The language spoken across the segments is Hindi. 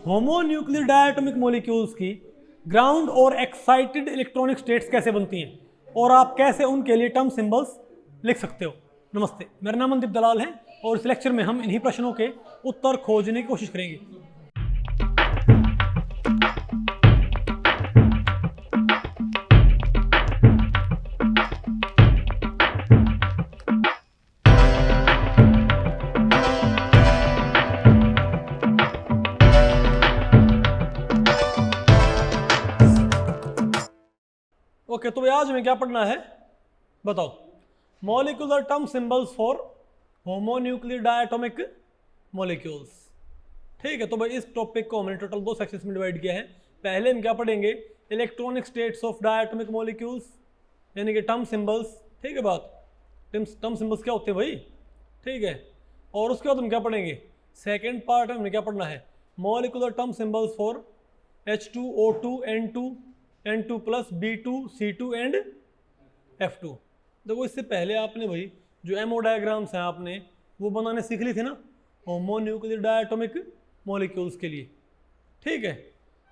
होमोन्यूक्लियर डायटोमिक मॉलिक्यूल्स की ग्राउंड और एक्साइटेड इलेक्ट्रॉनिक स्टेट्स कैसे बनती हैं और आप कैसे उनके लिए टर्म सिंबल्स लिख सकते हो। नमस्ते, मेरा नाम मनदीप दलाल है और इस लेक्चर में हम इन्हीं प्रश्नों के उत्तर खोजने की कोशिश करेंगे। ओके, तो आज हमें क्या पढ़ना है बताओ। Molecular term symbols for homonuclear diatomic molecules. ठीक है, तो भाई इस टॉपिक को हमने टोटल 2 सेक्शंस में डिवाइड किया है। पहले हम क्या पढ़ेंगे, electronic states of diatomic molecules यानी कि टर्म सिंबल्स। ठीक है बात, टर्म सिंबल्स क्या होते हैं भाई, ठीक है। और उसके बाद हम क्या पढ़ेंगे, सेकेंड पार्ट में हमें क्या पढ़ना है, molecular term symbols for H2O2 N2 plus B2 C2 and F2। देखो इससे पहले आपने भाई जो एमओ डायग्राम्स हैं आपने वो बनाने सीख ली थी ना होमोन्यूक्लियर डायटोमिक मॉलिक्यूल्स के लिए। ठीक है,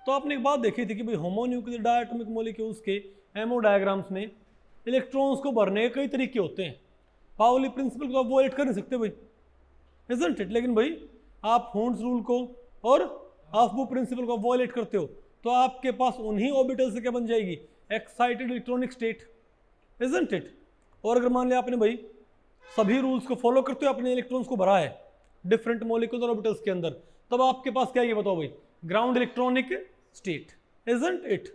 तो आपने एक बात देखी थी कि भाई होमोन्यूक्लियर डायटोमिक मॉलिक्यूल्स के एमओ डायग्राम्स में इलेक्ट्रॉन्स को भरने के कई तरीके होते हैं। पाउली प्रिंसिपल को आप अवॉइड कर नहीं सकते भाई, इजंट इट। लेकिन भाई आप हॉर्न्स रूल को और हाफबू प्रिंसिपल को वॉयलेट करते हो तो आपके पास उन्हीं ऑर्बिटल से क्या बन जाएगी, excited electronic state, isn't it. और अगर मान लिया आपने भाई सभी रूल्स को फॉलो करते हुए अपने इलेक्ट्रॉन्स को भरा है डिफरेंट मॉलिक्यूलर ऑर्बिटल्स के अंदर, तब आपके पास क्या है ये बताओ भाई, ground electronic state, isn't it.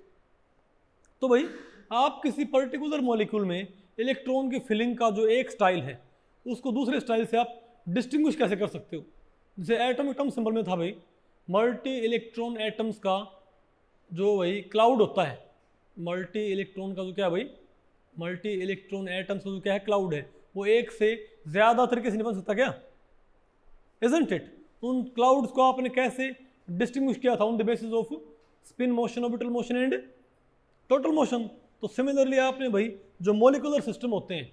तो भाई आप किसी पर्टिकुलर मॉलिक्यूल में इलेक्ट्रॉन की फिलिंग का जो एक स्टाइल है उसको दूसरे स्टाइल से आप डिस्टिंग्विश कैसे कर सकते हो। जैसे एटॉमिक टर्म सिंबल में था भाई मल्टी इलेक्ट्रॉन एटम्स का जो भाई क्लाउड होता है, मल्टी इलेक्ट्रॉन का जो क्या है भाई, मल्टी इलेक्ट्रॉन एटम्स का जो क्या है क्लाउड है, वो एक से ज़्यादा तरीके से नहीं बन सकता क्या, इजंट इट। उन क्लाउड्स को आपने कैसे डिस्टिंग्विश किया था, on the basis off spin motion, orbital motion and total motion. तो सिमिलरली आपने भाई जो मॉलिक्यूलर सिस्टम होते हैं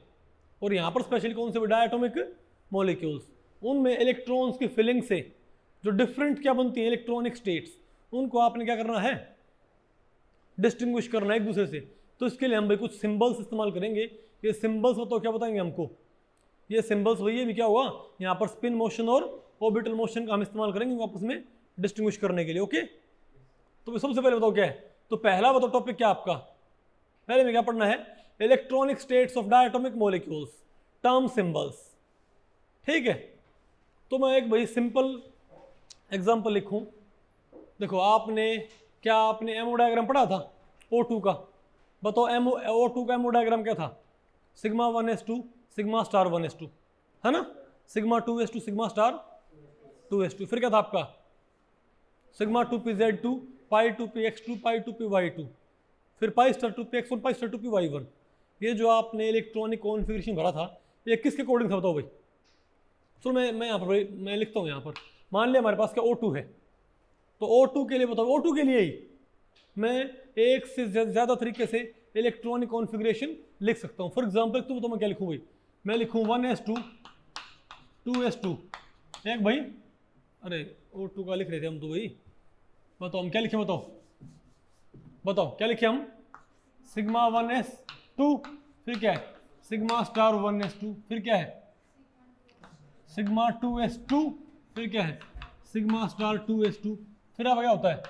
और यहाँ पर स्पेशली कौन से डायटोमिक मॉलिक्यूल्स, उनमें इलेक्ट्रॉन्स की फिलिंग से जो डिफरेंट क्या बनती है इलेक्ट्रॉनिक स्टेट्स, उनको आपने क्या करना है, डिस्टिंग्विश करना है एक दूसरे से। तो इसके लिए हम भाई कुछ सिंबल्स इस्तेमाल करेंगे। ये सिंबल्स बताओ क्या बताएंगे हमको, ये सिंबल्स वही है भी क्या हुआ, यहाँ पर स्पिन मोशन और ऑर्बिटल मोशन का हम इस्तेमाल करेंगे आपस में डिस्टिंग्विश करने के लिए। ओके, तो सबसे पहले बताओ क्या है, तो पहला बताओ टॉपिक क्या आपका, पहले में क्या पढ़ना है, electronic states of diatomic molecules, term symbols. ठीक है, तो मैं एक भाई सिंपल एग्जाम्पल लिखूं। देखो आपने एमओ डायग्राम पढ़ा था O2 का, बताओ O2 का एमओ डायग्राम क्या था, sigma 1s2 sigma star 1s2 है ना, sigma 2s2 sigma star 2s2, फिर क्या था आपका सिग्मा 2pz2 पाई 2px2 पाई 2py2, फिर pi star 2px1 pi star 2py1। ये जो आपने इलेक्ट्रॉनिक कॉन्फ़िगरेशन भरा था ये किसके अकॉर्डिंग था बताओ भाई। चलो मैं यहाँ पर भाई मैं लिखता हूँ, यहाँ पर मान लिया हमारे पास क्या O2 है, तो O2 के लिए बताओ, O2 के लिए ही मैं एक से ज़्यादा तरीके से इलेक्ट्रॉनिक कॉन्फ़िगरेशन लिख सकता हूँ। फॉर एग्जांपल तो मैं क्या लिखूँ भाई, मैं लिखूँ 1s2 2s2 एक भाई, अरे O2 का लिख रहे थे हम तो भाई, बताओ हम क्या लिखे, बताओ क्या लिखे हम, सिग्मा 1s2 फिर क्या है सिग्मा स्टार 1s2, फिर क्या है सिग्मा 2s2, फिर क्या है सिग्मा स्टार 2s2, फिर अब क्या होता है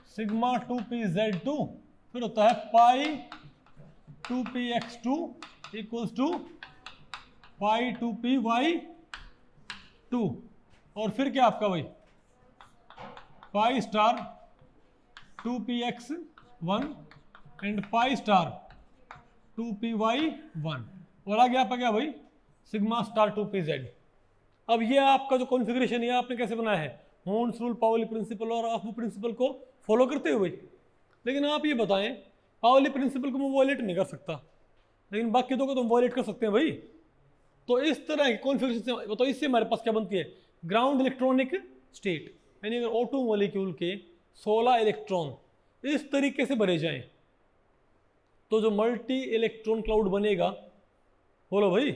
सिग्मा 2pz2, फिर होता है पाई 2px2 equals to pi 2py2, और फिर क्या आपका भाई pi star 2px1 and pi star 2py1, और आ गया आपका क्या भाई सिग्मा स्टार 2pz। अब ये आपका जो कॉन्फ़िगरेशन है आपने कैसे बनाया है, हॉर्न्स रूल, पाउली प्रिंसिपल और हाफबू प्रिंसिपल को फॉलो करते हुए। लेकिन आप ये बताएं, पाउली प्रिंसिपल को मैं वॉयलेट नहीं कर सकता लेकिन बाकी दो को तो वॉयलेट कर सकते हैं भाई। तो इस तरह की कॉन्फ़िगरेशन से बताओ, इससे हमारे पास क्या बनती है, ग्राउंड इलेक्ट्रॉनिक स्टेट। यानी अगर O2 मॉलिक्यूल के 16 इलेक्ट्रॉन इस तरीके से भरे जाएं तो जो मल्टी इलेक्ट्रॉन क्लाउड बनेगा, बोलो भाई,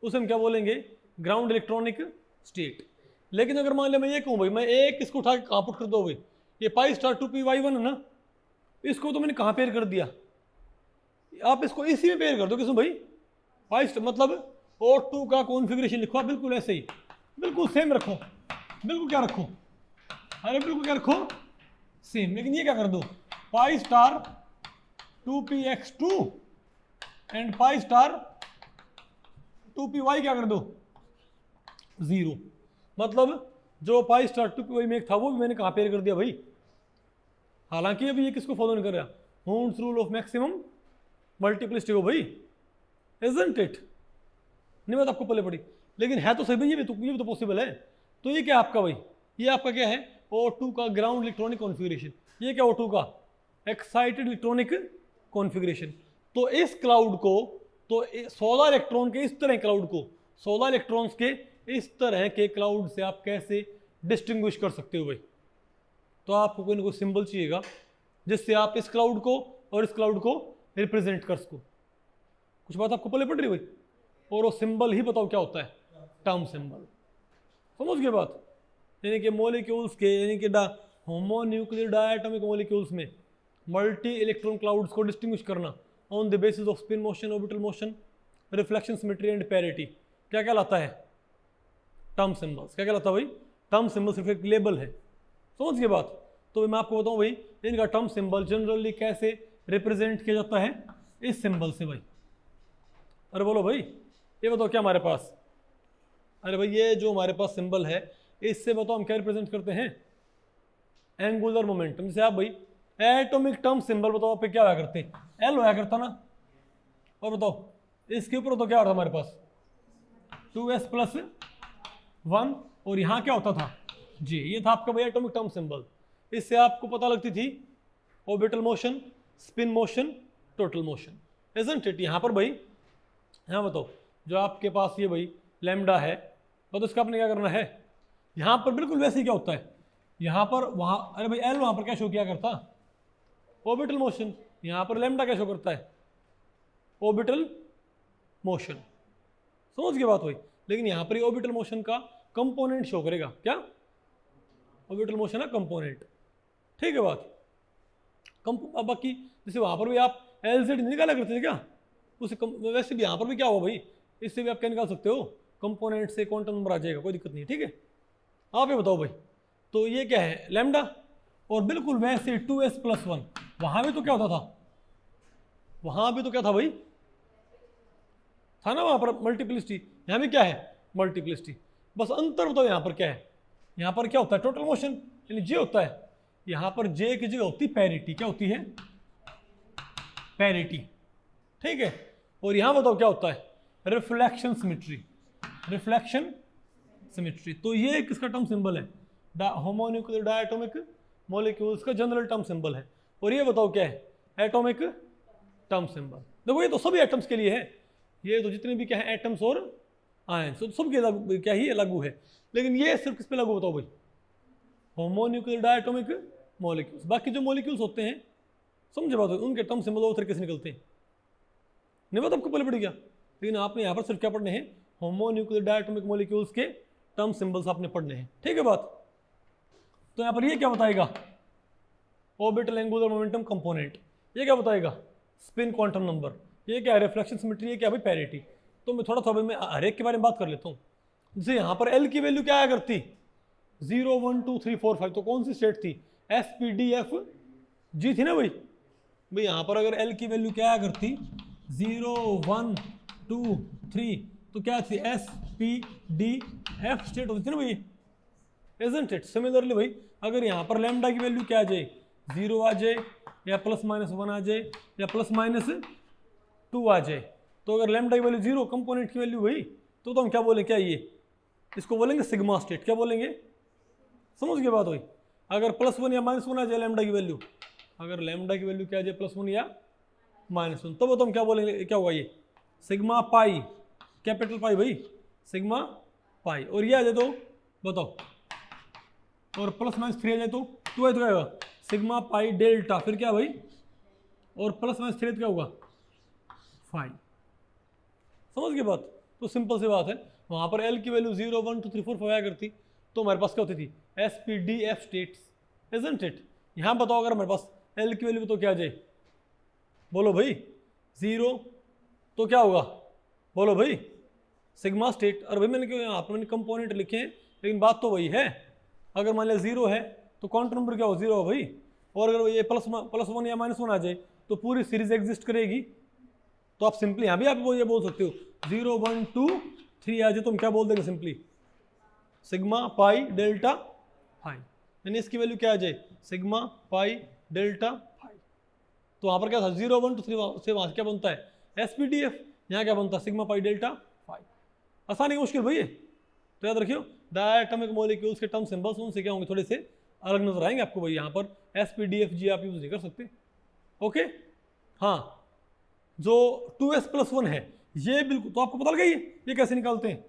उसे हम क्या बोलेंगे, ग्राउंड इलेक्ट्रॉनिक स्टेट। लेकिन अगर मान लिया मैं ये कहूँ भाई, मैं एक इसको उठा के कहाँ पुट कर दो भाई, ये पाई स्टार 2p/1 है ना, इसको तो मैंने कहाँ पेयर कर दिया, आप इसको इसी में पेयर कर दो, किसमें भाई, पाई स्टार, मतलब O2 का कॉन्फ़िगरेशन लिखो आप बिल्कुल ऐसे ही, बिल्कुल सेम रखो, बिल्कुल क्या रखो, अरे बिल्कुल क्या रखो, सेम। लेकिन ये क्या कर दो, pi star 2px2 and pi star 2py क्या कर दो, 0। मतलब जो पाई स्टार 2py में एक था वो भी मैंने कहाँ पेयर कर दिया भाई, हालांकि अभी ये किसको फॉलो नहीं कर रहा, हून्स रूल ऑफ मैक्सिमम मल्टीप्लिसिटी को भाई, इजंट इट, नहीं बात आपको पहले पड़ी, लेकिन है तो सही भाई, ये भी तो पॉसिबल है। तो ये क्या आपका भाई, ये आपका क्या है, O2 का ग्राउंड इलेक्ट्रॉनिक कॉन्फ़िगरेशन, ये क्या O2 का एक्साइटेड इलेक्ट्रॉनिक कॉन्फ़िगरेशन। तो इस क्लाउड को, तो 16 इलेक्ट्रॉन के इस तरह क्लाउड को, 16 इलेक्ट्रॉन्स के इस तरह के क्लाउड से आप कैसे डिस्टिंग्विश कर सकते हो भाई। तो आपको कोई ना कोई सिंबल चाहिएगा जिससे आप इस क्लाउड को और इस क्लाउड को रिप्रेजेंट कर सको। कुछ बात आपको पहले पड़ रही भाई, और वो सिंबल ही बताओ क्या होता है, टर्म सिंबल, समझ गए बात। यानी कि मॉलिक्यूल्स के, यानी कि होमोन्यूक्लियर डायटोमिक मॉलिक्यूल्स में मल्टी इलेक्ट्रॉन क्लाउड्स को डिस्टिंग्विश करना on the basis off spin motion, orbital motion, reflection symmetry and parity, क्या कहलाता है, टर्म सिंबल्स। क्या कहलाता है भाई, टर्म सिंबल सिर्फ एक लेबल है, समझ गए बात। तो मैं आपको बताऊं भाई, इनका टर्म सिंबल जनरली कैसे रिप्रेजेंट किया जाता है, इस सिंबल से भाई। अरे बोलो भाई, ये बताओ क्या हमारे पास, अरे भाई ये जो हमारे पास सिंबल है, इससे बताओ हम क्या रिप्रेजेंट करते हैं, एंगुलर मोमेंटम। जैसे आप भाई एटॉमिक टर्म सिंबल बताओ पे क्या होया करते, एल होया करता ना, और बताओ इसके ऊपर तो क्या होता हमारे पास 2s+1, और यहाँ क्या होता था जी, ये था आपका भाई एटॉमिक टर्म सिंबल। इससे आपको पता लगती थी orbital motion, spin motion, total motion, isn't it. यहाँ पर भाई, यहाँ बताओ जो आपके पास ये भाई लैम्डा है, तो इसका आपने क्या करना है, यहाँ पर बिल्कुल वैसे ही क्या होता है, यहाँ पर वहाँ, अरे भाई एल वहाँ पर क्या शो किया करता, ऑर्बिटल मोशन, यहाँ पर लैम्डा क्या शो करता है, ऑर्बिटल मोशन, समझ गए बात भाई। लेकिन यहाँ पर ऑर्बिटल मोशन का कंपोनेंट शो करेगा, क्या, ऑर्बिटल मोशन है कंपोनेंट, ठीक है बात। अब बाकी जैसे वहाँ पर भी आप LZ निकाला करते थे क्या, उसे वैसे भी यहाँ पर भी क्या होगा भाई, इससे भी आप क्या निकाल सकते हो, कंपोनेंट से क्वांटम नंबर आ जाएगा, कोई दिक्कत नहीं है, ठीक है। आप ये बताओ भाई, तो ये क्या है लैम्डा, और बिल्कुल वैसे 2s+1, वहाँ भी तो क्या होता था, वहाँ भी तो क्या था भाई, था ना वहाँ पर मल्टीप्लिसिटी, यहाँ भी क्या है मल्टीप्लिसिटी, बस अंतर बताओ यहाँ पर क्या है, यहाँ पर क्या होता है टोटल मोशन, यानी जे होता है, यहाँ पर जे की जगह होती है पैरिटी, क्या होती है पैरिटी, ठीक है। और यहाँ बताओ क्या होता है रिफ्लेक्शन सिमेट्री, रिफ्लेक्शन सिमेट्री। तो ये किसका टर्म सिंबल है, होमोन्यूक्लियर डायटोमिक मॉलिक्यूल्स का जनरल टर्म सिंबल है। और ये बताओ क्या है एटॉमिक टर्म सिंबल। देखो ये तो सभी एटम्स के लिए है, ये तो जितने भी क्या है एटम्स और आयंस, तो सबके क्या ही लागू है, लेकिन ये सिर्फ किस पे लागू बताओ भाई, होमोन्यूक्लियर डायटोमिक मॉलिक्यूल्स। बाकी जो मॉलिक्यूल्स होते हैं, समझे बात, उनके टर्म सिंबल और तरीके से निकलते हैं, नहीं बात आपको पहले पड़ गया। लेकिन आपने यहाँ पर सिर्फ क्या पढ़ने हैं, होमोन्यूक्लियर डायटोमिक मॉलिक्यूल्स के टर्म सिंबल्स आपने पढ़ने हैं, ठीक है बात। तो यहाँ पर ये क्या बताएगा, ऑर्बिटल एंगुलर मोमेंटम कंपोनेंट, ये क्या बताएगा स्पिन क्वांटम नंबर, ये क्या है रिफ्लेक्शन सिमेट्री, ये क्या भाई पैरिटी। तो मैं थोड़ा मैं हर एक के बारे में बात कर लेता हूँ। जैसे यहाँ पर एल की वैल्यू क्या आया करती 0 1 2 3 4 5, तो कौन सी स्टेट थी SPDFG थी ना भाई। यहाँ पर अगर एल की वैल्यू क्या आया करती 0 1 2 3, तो क्या थी SPDF स्टेट होती थी ना भाई, इजंट इट। सिमिलरली भाई अगर यहाँ पर लैम्डा की वैल्यू क्या आ जाए 0 आ जाए, या +-1 आ जाए, या +-2 आ जाए, तो अगर लैम्डा की वैल्यू 0 कंपोनेंट की वैल्यू हुई, तो हम क्या बोलेंगे, क्या ये इसको बोलेंगे सिग्मा स्टेट, क्या बोलेंगे, समझ गए बात हुई। अगर +1 या -1 आ जाए लैम्डा की वैल्यू, अगर लैम्डा की वैल्यू क्या आ जाए +1 या -1, तो हम क्या बोलेंगे, क्या होगा ये सिग्मा पाई, कैपिटल पाई भाई, सिग्मा पाई। और ये आ जाए तो बताओ, और +-3 आ जाए तो क्या होगा सिग्मा पाई डेल्टा, फिर क्या भाई, और +-3 क्या होगा 5, समझ गए बात। तो सिंपल सी बात है, वहाँ पर एल की वैल्यू 0 1 2 3 4 5 आया करती, तो हमारे पास क्या होती थी SPDF स्टेट्स, इजंट इट। यहाँ बताओ अगर हमारे पास L की वैल्यू तो क्या आ जाए, बोलो भाई 0, तो क्या होगा, बोलो भाई सिग्मा स्टेट। और भाई मैंने क्यों यहाँ पर मैंने कंपोनेंट लिखे हैं, लेकिन बात तो वही है, अगर मान लिया 0 है तो क्वांटम नंबर क्या हो 0 हो भाई, और अगर ये +1 या -1 आ जाए तो पूरी सीरीज एग्जिस्ट करेगी। तो आप सिंपली यहाँ भी आप ये बोल सकते हो 0 1 2 3 आ जाए तो हम क्या बोल देंगे simply sigma pi delta phi, यानी इसकी वैल्यू क्या आ जाए सिग्मा पाई डेल्टा फाई। तो वहाँ पर क्या था 0 1 2 3 से वहाँ क्या बनता है SPDF, यहाँ क्या बनता है सिग्मा पाई डेल्टा फाई। आसान है मुश्किल भाई, तो याद रखियो डायटोमिक मॉलिक्यूल्स के टर्म सिंबल्स उनसे क्या होंगे थोड़े से अलग नजर आएंगे आपको भाई, यहाँ पर SPDF G आप यूज नहीं कर सकते। ओके हाँ, जो 2s+1 है ये बिल्कुल, तो आपको पता लगा ये कैसे निकालते हैं,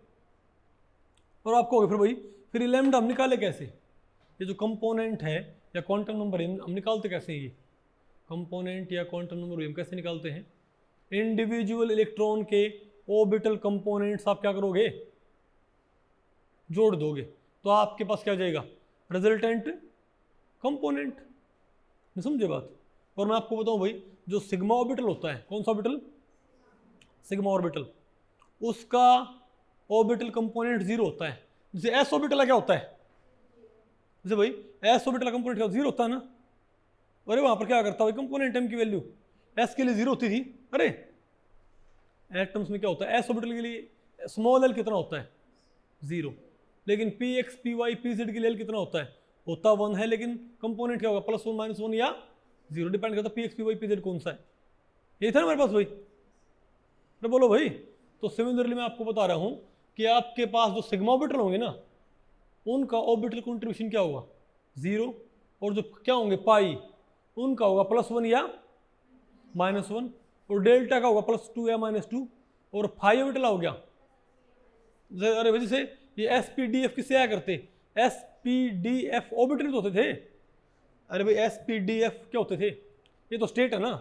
और आपको होगा फिर भाई फिर ये लैम्डा हम निकाले कैसे, ये जो कंपोनेंट है या क्वांटम नंबर हम निकालते कैसे हैं, ये कंपोनेंट या क्वांटम नंबर हम कैसे निकालते हैं, इंडिविजुअल इलेक्ट्रॉन के ऑर्बिटल कंपोनेंट्स आप क्या करोगे जोड़ दोगे, तो आपके पास क्या जाएगा रिजल्टेंट कंपोनेंट। नहीं समझे बात। और मैं आपको बताऊं भाई जो सिग्मा ऑर्बिटल होता है, कौन सा ऑर्बिटल सिग्मा ऑर्बिटल, उसका ऑर्बिटल कंपोनेंट 0 होता है। जैसे एस ऑर्बिटल क्या होता है, जैसे भाई एस ऑर्बिटल कंपोनेंट क्या 0 होता है ना, अरे वहां पर क्या करता है कंपोनेंट m की वैल्यू s के लिए 0 होती थी, अरे एटम्स में क्या होता है एस ऑर्बिटल के लिए स्मॉल l कितना होता है 0, लेकिन px py pz के लिए l कितना होता है 1 है, लेकिन कंपोनेंट क्या होगा +1 -1 या 0, डिपेंड करता है px py pz कौन सा है, ये था ना मेरे पास भाई। तो बोलो भाई, तो सिमिलरली मैं आपको बता रहा हूं कि आपके पास जो सिग्मा ऑर्बिटल होंगे ना उनका ऑर्बिटल कंट्रीब्यूशन क्या होगा 0, और जो क्या होंगे पाई उनका होगा +1 या -1, और डेल्टा का होगा +2 या -2, और फाई ऑर्बिटल हो गया, अरे वजह से ये SPDF किससे आया करते, SPDF ऑर्बिटल तो होते थे, अरे भाई SPDF क्या होते थे, ये तो स्टेट है ना,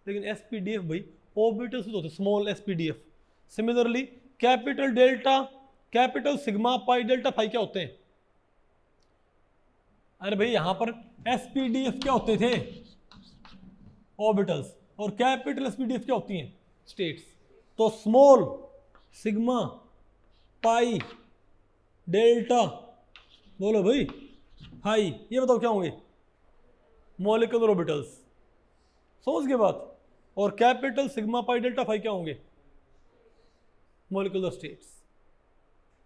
लेकिन SPDF भाई ऑर्बिटल से होते small SPDF। Similarly capital delta capital sigma pi delta phi क्या होते हैं, अरे भाई यहां पर SPDF क्या होते थे ऑर्बिटल्स, और कैपिटल SPDF क्या होती हैं स्टेट्स। तो स्मॉल सिग्मा पाई डेल्टा बोलो भाई हाई, ये बताओ क्या होंगे मॉलिक्यूलर ऑर्बिटल्स, समझ के बात, और capital sigma pi delta phi क्या होंगे मॉलिक्यूलर स्टेट्स।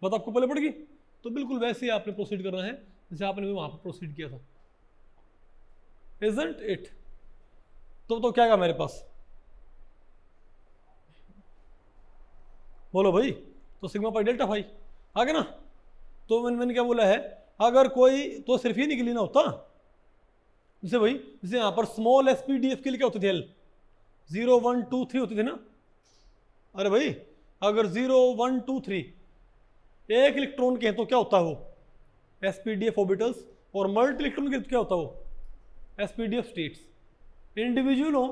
बात आपको पहले पड़ गई, तो बिल्कुल वैसे ही आपने प्रोसीड करना है जैसे आपने भी वहां पर प्रोसीड किया था, इजंट इट। तो क्या है मेरे पास, बोलो भाई, तो सिग्मा पाई डेल्टा फाई आ गया ना। तो मैंने क्या बोला है, अगर कोई तो सिर्फ ही निकली ना होता, जैसे भाई जैसे यहाँ पर स्मॉल SPDF के लिए क्या होते थे 0 1 2 3 होते थे ना, अरे भाई अगर 0 1 2 3 एक इलेक्ट्रॉन के हैं तो क्या होता है वो SPDF ऑर्बिटल्स, और मल्टी इलेक्ट्रॉन के तो क्या होता है वो SPDF स्टेट्स। इंडिविजुअल हो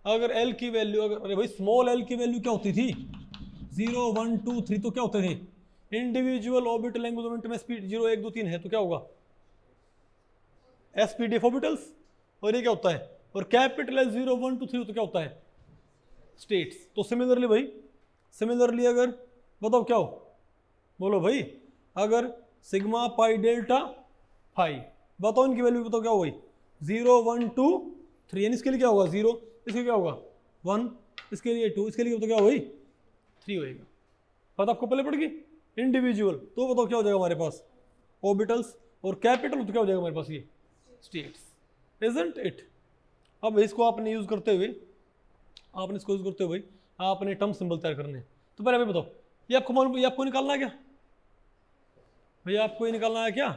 अगर L की वैल्यू, अरे भाई स्मॉल l की वैल्यू क्या होती थी 0 1 2 3, तो क्या होते थे individual orbital angular momentum speed 0 1 2 3 है तो क्या होगा SPDF ऑर्बिटल्स, और ये क्या होता है, और कैपिटल L 0 1 2 3 तो क्या होता है स्टेट्स। तो सिमिलरली भाई सिमिलरली अगर बताओ क्या हो, बोलो भाई अगर सिग्मा पाई डेल्टा फाई बताओ इनकी वैल्यू बताओ क्या होगी 0 1 2 3, यानी इसके लिए क्या होगा 0, इसके क्या होगा 1, इसके लिए 2, इसके लिए तो क्या होगी 3 होएगा। बात आपको पहले पड़ गई इंडिविजुअल, तो बताओ क्या हो जाएगा हमारे पास ऑर्बिटल्स, और कैपिटल तो क्या हो जाएगा हमारे पास ये स्टेट्स, इजंट इट। अब इसको आपने यूज करते हुए आपने टर्म सिंबल तैयार करने, तो पहले भाई बताओ ये आपको मालूम, ये आपको निकालना है क्या भैया, आपको ये निकालना है क्या।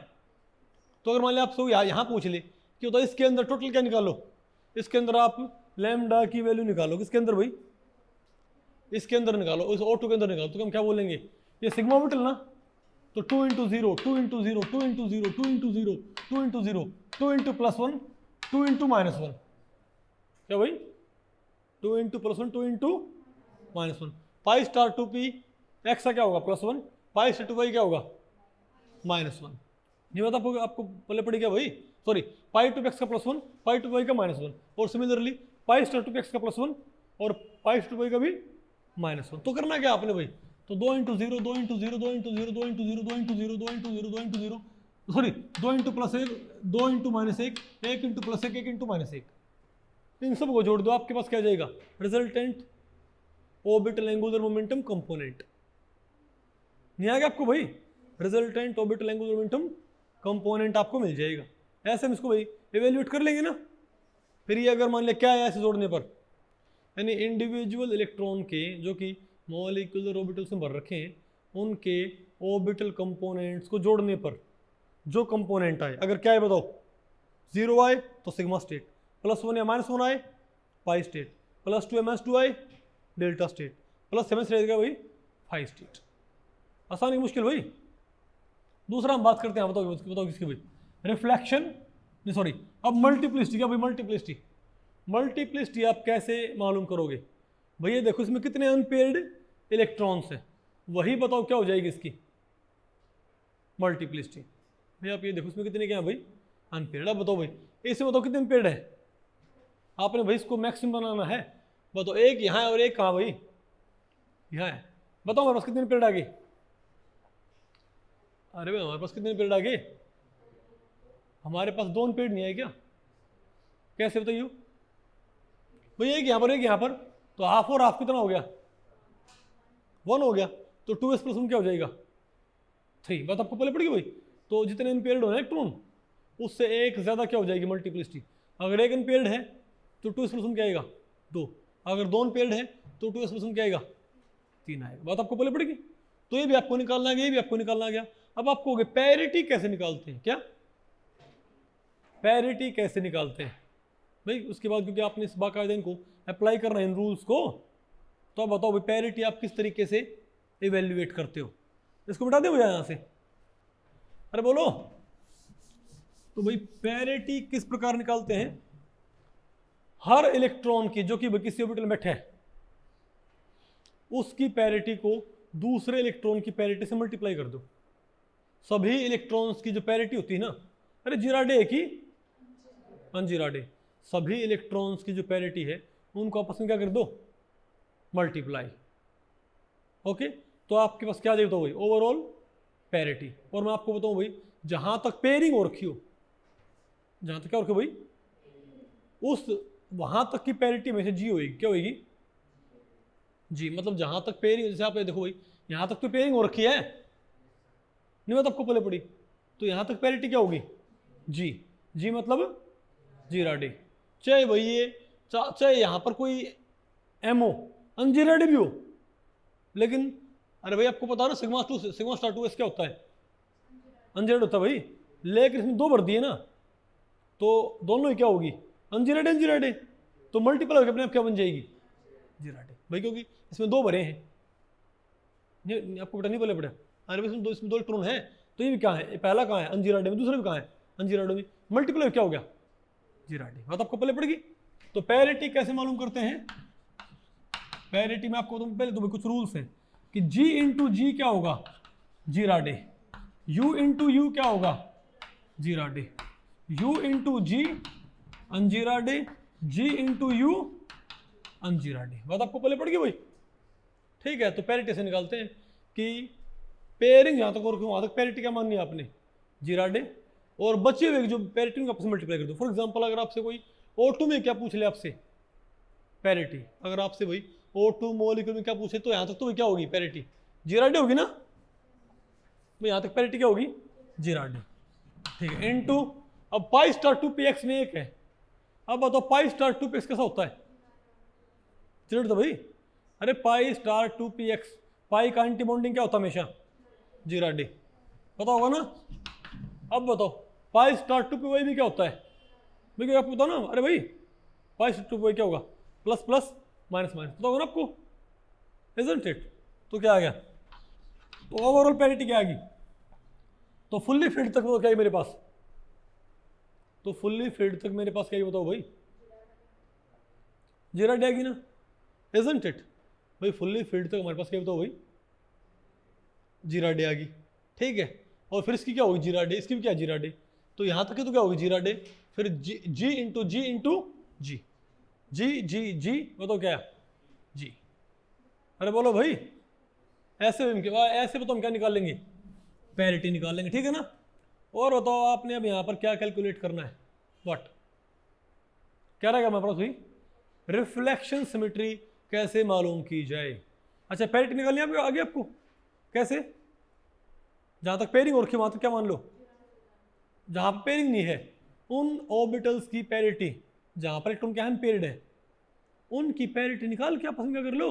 तो अगर मान लिया आपसे यहाँ पूछ ले कि होता है इसके अंदर टोटल क्या निकालो, इसके अंदर आप लैम्डा की वैल्यू निकालो, किसके अंदर भाई इसके अंदर निकालो, इस O2 के अंदर निकालो, तो हम क्या बोलेंगे ये सिग्मा ऑर्बिटल ना, तो 2 × 0 2 × 0 2 × 0 2 × 0 2 × 0 2 × +1 2 × -1, क्या भाई 2 × +1 2 × -1, पाई स्टार 2p x का क्या होगा +1, पाई स्टार 2y क्या होगा -1। ये बात आपको पहले पड़ी क्या भाई, सॉरी पाई टू एक्स का +1, पाई टू वाई का -1, और similarly pi star two X का +1 और पाई टू वाई का भी -1। तो करना क्या आपने भाई, तो 2 × 0 2 × 0 2 × 0 2 × 0 2 × 0 2 × 0 2 × 0 सॉरी 2 × +1 2 × -1 1 × +1 1 × -1, इन सबको जोड़ दो, आपके पास क्या जाएगा, resultant orbital angular momentum component. नहीं आ गया आपको भाई, resultant orbital angular momentum component आपको मिल जाएगा। ऐसे हम इसको भाई इवेल्युएट कर लेंगे ना। फिर ये अगर मान लिया क्या है ऐसे जोड़ने पर, यानी इंडिविजुअल इलेक्ट्रॉन के जो कि मॉलिक्यूलर ऑर्बिटल से भर रखे हैं उनके ऑर्बिटल कंपोनेंट्स को जोड़ने पर जो कंपोनेंट आए, अगर क्या है बताओ, 0 आए तो सिग्मा स्टेट, +1 या -1 आए पाई स्टेट, +2 या -2 आए डेल्टा स्टेट, +7 रहेगा भाई फाई स्टेट। आसान है मुश्किल भाई। दूसरा हम बात करते हैं, बताओ किसकी भाई, रिफ्लेक्शन, नहीं सॉरी अब मल्टीप्लिसिटी। क्या भाई मल्टीप्लिसिटी, मल्टीप्लिसिटी आप कैसे मालूम करोगे भैया, देखो इसमें कितने अनपेयर्ड इलेक्ट्रॉन्स हैं, वही बताओ क्या हो जाएगी इसकी मल्टीप्लिसिटी। भैया आप ये देखो इसमें कितने क्या है भाई अनपेयर्ड। अब बताओ भाई इसमें बताओ कितने अनपेयर्ड है, आपने भाई इसको मैक्सिमम बनाना है, बताओ एक यहाँ है और एक कहाँ भाई यहाँ है, बताओ हमारे पास कितने अनपेयर्ड आ गए। अरे भाई हमारे पास कितने अनपेयर्ड आ गए, हमारे पास 2 अनपेयर्ड नहीं है क्या, कैसे बताइए भाई, एक यहाँ पर एक यहाँ पर, तो हाफ और हाफ कितना हो गया 1 हो गया, तो 2s + 1 क्या हो जाएगा 3। बात आपको पहले पड़ी भाई, तो जितने अनपेयर्ड हो ना इलेक्ट्रॉन उससे एक ज़्यादा क्या हो जाएगी मल्टीप्लिसिटी। अगर एक अनपेयर्ड है तो 2s + 1 क्या आएगा 2, अगर 2 अनपेयर्ड है तो 2s + 1 क्या आएगा 3 आएगा। बात आपको पहले पड़ेगी, तो ये भी आपको निकालना गया, ये भी आपको निकालना गया। अब आपको पैरिटी कैसे निकालते हैं, क्या पैरिटी कैसे निकालते हैं भाई, उसके बाद क्योंकि आपने इस बाकायदा इनको अप्लाई करना है इन रूल्स को, तो अब बताओ भाई पैरिटी आप किस तरीके से इवेल्युएट करते हो। इसको बता दे भैया यहाँ से, अरे बोलो। तो भाई पैरिटी किस प्रकार निकालते हैं, हर इलेक्ट्रॉन की जो कि किसी ऑर्बिटल में बैठा है उसकी पैरिटी को दूसरे इलेक्ट्रॉन की पैरिटी से मल्टीप्लाई कर दो। सभी इलेक्ट्रॉन्स की जो पैरिटी होती है ना, अरे जीराडे की अनजीराडे, सभी इलेक्ट्रॉन्स की जो पैरिटी है उनको आपस में क्या कर दो मल्टीप्लाई। ओके, तो आपके पास क्या देखता हो भाई ओवरऑल पैरिटी। और मैं आपको बताऊं भाई जहां तक पेयरिंग हो रखी हो, जहां तक क्या हो रखी हो भाई, उस वहां तक की पैरिटी में से जी होगी, क्या होगी जी, मतलब जहां तक पेयरिंग, जैसे आप देखो भाई यहां तक तो पेयरिंग हो रखी है, नहीं बात आपको पहले पड़ी, तो यहां तक पैरिटी क्या होगी जी, जी मतलब जीराडे, चाहे भाई ये चाहे यहां पर कोई एमओ अनजीराडे भी हो, लेकिन अरे भाई आपको पता है ना सिग्मा स्टार 2s क्या होता है अनजीराडे होता है भाई, लेकिन इसमें 2 भर दिए ना तो दोनों ही क्या होगी अनजीराडे अनजीराडे, तो मल्टीपल होकर अपने आप क्या बन जाएगी जीराडे भाई, क्योंकि इसमें 2 भरे हैं। नहीं आपको बेटा नहीं पहले पड़ा, अरे भाई इसमें 2 इलेक्ट्रॉन है, तो ये भी कहाँ है, पहला कहाँ है अनजीराडे में, दूसरा भी कहाँ है अनजीराडे में, मल्टीपल क्या हो गया जीराडे। बात आपको पहले पड़ेगी। तो पैरिटी कैसे मालूम करते हैं, पैरिटी में आपको पहले तो कुछ रूल्स हैं कि G × G क्या होगा जीराडे, U × U क्या होगा जीराडे, U × G अनजीराडे, G × U अनजीराडे। बात आपको पहले पड़ गई भाई, ठीक है। तो पैरिटी से निकालते हैं कि पेयरिंग जहाँ तक और वहाँ तक पैरिटी क्या माननी है आपने जीराडे, और बचे हुए जो पैरिटी को आपस में मल्टीप्लाई कर दो। फॉर एग्जांपल अगर आपसे कोई O2 में क्या पूछ ले आपसे पैरिटी, अगर आपसे भाई O2 मॉलिक्यूल में क्या पूछे तो यहाँ तक तो क्या होगी पैरिटी जीराडे होगी ना भाई, यहाँ तक पैरिटी क्या होगी जीराडे, ठीक है। इनटू अब पाई स्टार 2px में 1 है, अब बताओ पाई स्टार 2px कैसा होता है जीराडे तो भाई, अरे पाई स्टार 2px, पाई का एंटी बॉन्डिंग क्या होता है हमेशा जीराडे, पता होगा ना। अब बताओ पाई स्टार 2py भी क्या होता है भाई, आपको बताओ ना, अरे भाई पाई स्टार 2py क्या होगा प्लस प्लस माइनस माइनस, पता होगा ना आपको, इजंट इट। तो क्या आ गया, तो ओवरऑल पैरिटी क्या आ गई, तो फुल्ली फिल्ड तक क्या है मेरे पास, तो फुल्ली फिल्ड तक मेरे पास क्या है बताओ भाई जीराडे आएगी ना, इजंट इट भाई, फुल्ली फिल्ड तक हमारे पास क्या बताओ भाई जीराडे आ गई, ठीक है। और फिर इसकी क्या होगी जीरा डे, इसकी भी क्या जीरा डे, तो यहाँ तक की तो क्या होगी जीरा डे, फिर जी इंटू जी बताओ क्या जी। अरे बोलो भाई, ऐसे तो हम क्या निकाल लेंगे, पैरिटी निकाल लेंगे, ठीक है ना। और बताओ आपने अब यहाँ पर क्या कैलकुलेट करना है, व्हाट क्या रहेगा हमारे पास भाई, रिफ्लेक्शन सिमेट्री कैसे मालूम की जाए। अच्छा पैरिटी निकालनी है आगे आपको, कैसे, जहाँ तक पेयरिंग और वहाँ तक क्या मान लो, जहाँ पर पेयरिंग नहीं है उन ऑर्बिटल्स की पैरिटी, जहाँ पर इलेक्ट्रॉन क्या है पेयर्ड है, उनकी पैरिटी निकाल के आपस में कर लो,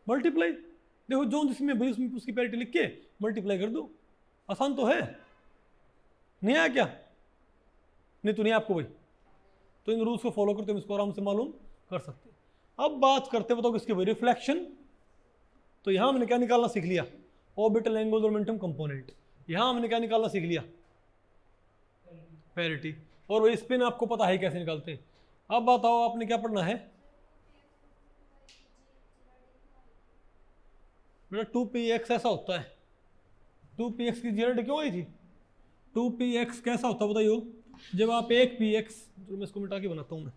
मल्टीप्लाई। देखो जो जिसमें भाई उसमें उसकी पैरिटी लिख के मल्टीप्लाई कर दो, आसान तो है, नहीं आया क्या, नहीं तो नहीं आपको भाई, तो इन रूल्स को फॉलो करते हम इसको आराम से मालूम कर सकते हैं। अब बात करते बताओ किसके भाई, रिफ्लेक्शन। तो यहां हमने क्या निकालना सीख लिया, ऑर्बिटल एंगुलर मोमेंटम कंपोनेंट, यहां हमने क्या निकालना सीख लिया, पैरिटी। और वही स्पिन आपको पता है कैसे निकालते हैं। अब बताओ आपने क्या पढ़ना है बेटा, 2px ऐसा होता है, 2px की जीरो क्यों आई थी, 2px कैसा होता है बताइए, जब आप एक px, तो मैं इसको मिटा के बनाता हूं मैं,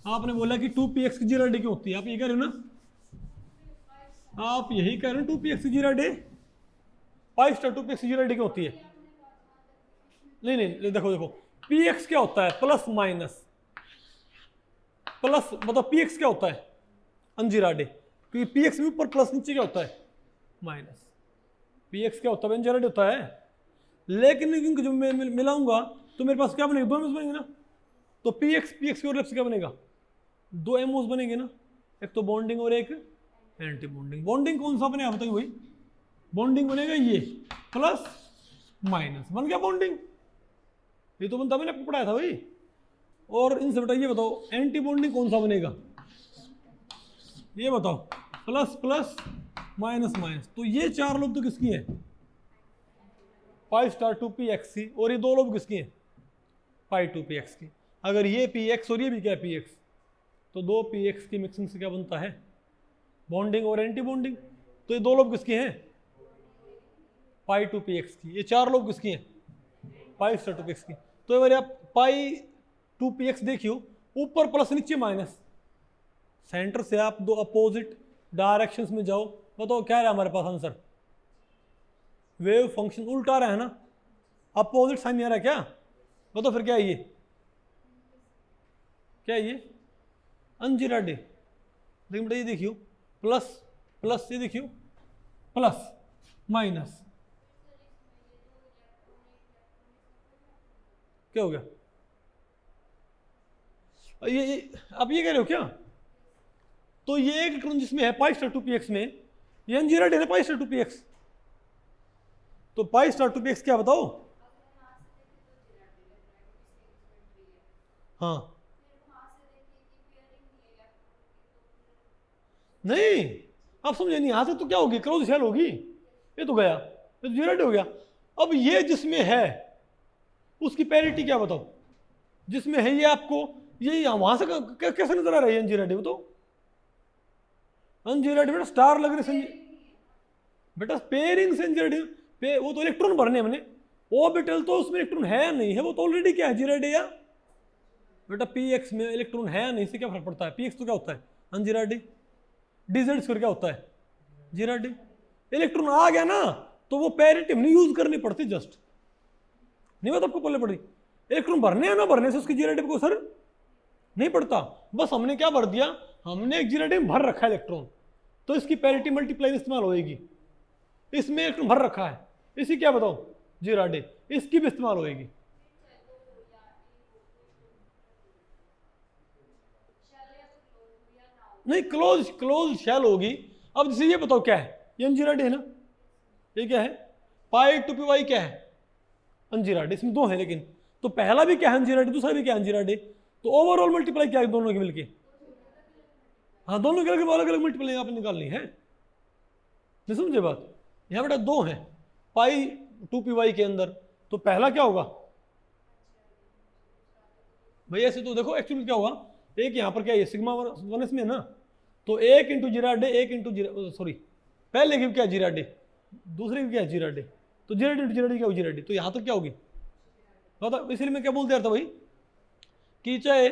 आपने बोला कि 2px की जीरो क्यों होती है, आप ये कह रहे हो ना, आप यही कह रहे हो 2px की जीरो डे, 5 स्टार 2px की जीरो क्यों होती है, नहीं देखो px क्या होता है, प्लस माइनस प्लस, मतलब px क्या होता है अंजीरा डे, क्योंकि px भी ऊपर प्लस नीचे क्या होता है माइनस, px क्या होता है अंजीरा डे होता है, लेकिन जब मैं मिलाऊंगा तो मेरे पास क्या बनेगा, दो एमओस बनेंगे ना, तो px की ओवरलैप से क्या बनेगा, दो एमओस बनेंगे ना, एक तो बॉन्डिंग और एक एंटी बॉन्डिंग। बॉन्डिंग कौन सा बनेगा बताइए भाई, बॉन्डिंग बनेगा ये प्लस माइनस, बन गया बॉन्डिंग, ये तो बनता मैंने आपको पढ़ाया था भाई। और इनसे बेटा ये बताओ एंटी बॉन्डिंग कौन सा बनेगा, ये बताओ, प्लस प्लस माइनस माइनस, तो ये चार लोग तो किसकी है, 5 स्टार 2px की, और ये दो लोग किसकी हैं 5 2px की। अगर ये px और ये भी क्या है px, तो दो px की मिक्सिंग से क्या बनता है बॉन्डिंग और एंटी बॉन्डिंग, तो ये दो लोग किसके हैं 5 2px की, ये चार लोग किसकी हैं 5 स्टार 2px की। तो एक बार आप पाई 2px देखियो, ऊपर प्लस नीचे माइनस, सेंटर से आप दो अपोजिट डायरेक्शंस में जाओ, बताओ क्या है हमारे पास आंसर, वेव फंक्शन उल्टा रहा है ना, अपोजिट साइन नहीं आ रहा क्या, बताओ फिर क्या है ये, क्या है ये अंजीरा डे। लेकिन बेटा ये देखियो प्लस प्लस, ये देखियो प्लस माइनस, क्या हो गया, ये आप ये कह रहे हो क्या, तो ये एक इलेक्ट्रॉन जिसमें है 5 स्टार 2px में, ये अंजीरा डे है 5 स्टार 2px, तो 5 स्टार 2px क्या बताओ, हाँ नहीं आप समझे नहीं, यहां से तो क्या होगी क्लोज शेल होगी, ये तो गया, ये तो जीरो डे हो गया। अब ये जिसमें है उसकी पैरिटी क्या बताओ, जिसमें है ये आपको, ये वहां से कैसे नजर आ रहा है अंजीरा डे बताओ, अंजीरा डे बेटा स्टार लग रहे बेटा पेयरिंग से अंजीरा डे, वो तो इलेक्ट्रॉन भरने हमने, ऑर्बिटल तो उसमें इलेक्ट्रॉन है नहीं है, वो तो ऑलरेडी क्या है जीरा डे, या बेटा px में इलेक्ट्रॉन है नहीं, इससे क्या फर्क पड़ता है, px तो क्या होता है अंजीरा डे, dz स्क्वायर क्या होता है जीरा डे, इलेक्ट्रॉन आ गया ना तो वो पैरिटी नहीं यूज करनी पड़ती, जस्ट नहीं बात आपको पहले पड़ी, इलेक्ट्रॉन भरने या ना भरने से उसकी जीरा डे को असर नहीं पड़ता, बस हमने क्या भर दिया, हमने एक जीरा डे में भर रखा है इलेक्ट्रॉन, तो इसकी पैरिटी मल्टीप्लाई इस्तेमाल होएगी, इसमें इलेक्ट्रॉन भर रखा है, इसी क्या बताओ जीरा डे, इसकी भी इस्तेमाल होएगी। नहीं क्लोज शेल होगी। अब जैसे ये बताओ क्या है, ये अंजीरा डे है ना, ये क्या है पाई 2py क्या है अंजीरा डे, इसमें दो है लेकिन, तो पहला भी क्या है अंजीरा डे, दूसरा भी क्या है अंजीरा डे, तो ओवरऑल मल्टीप्लाई क्या है दोनों की मिलके, हाँ दोनों के अलग अलग मल्टीप्लाई आप निकालनी है, नहीं समझे बात, यहाँ बेटा दो हैं पाई 2py के अंदर, तो पहला क्या होगा भाई, ऐसे तो देखो एक्चुअली क्या होगा, एक यहाँ पर क्या है सिग्मा 1s में है ना, तो एक इंटू जीरा डे, एक इंटू जीरा, सॉरी पहले की क्या जीरा डे, दूसरी क्या है जीरा डी, तो जीरा डी जीरा डी क्या होगी जीरा डी, तो यहाँ तक क्या होगी मतलब, इसलिए मैं क्या बोलते रहता भाई कि चाहे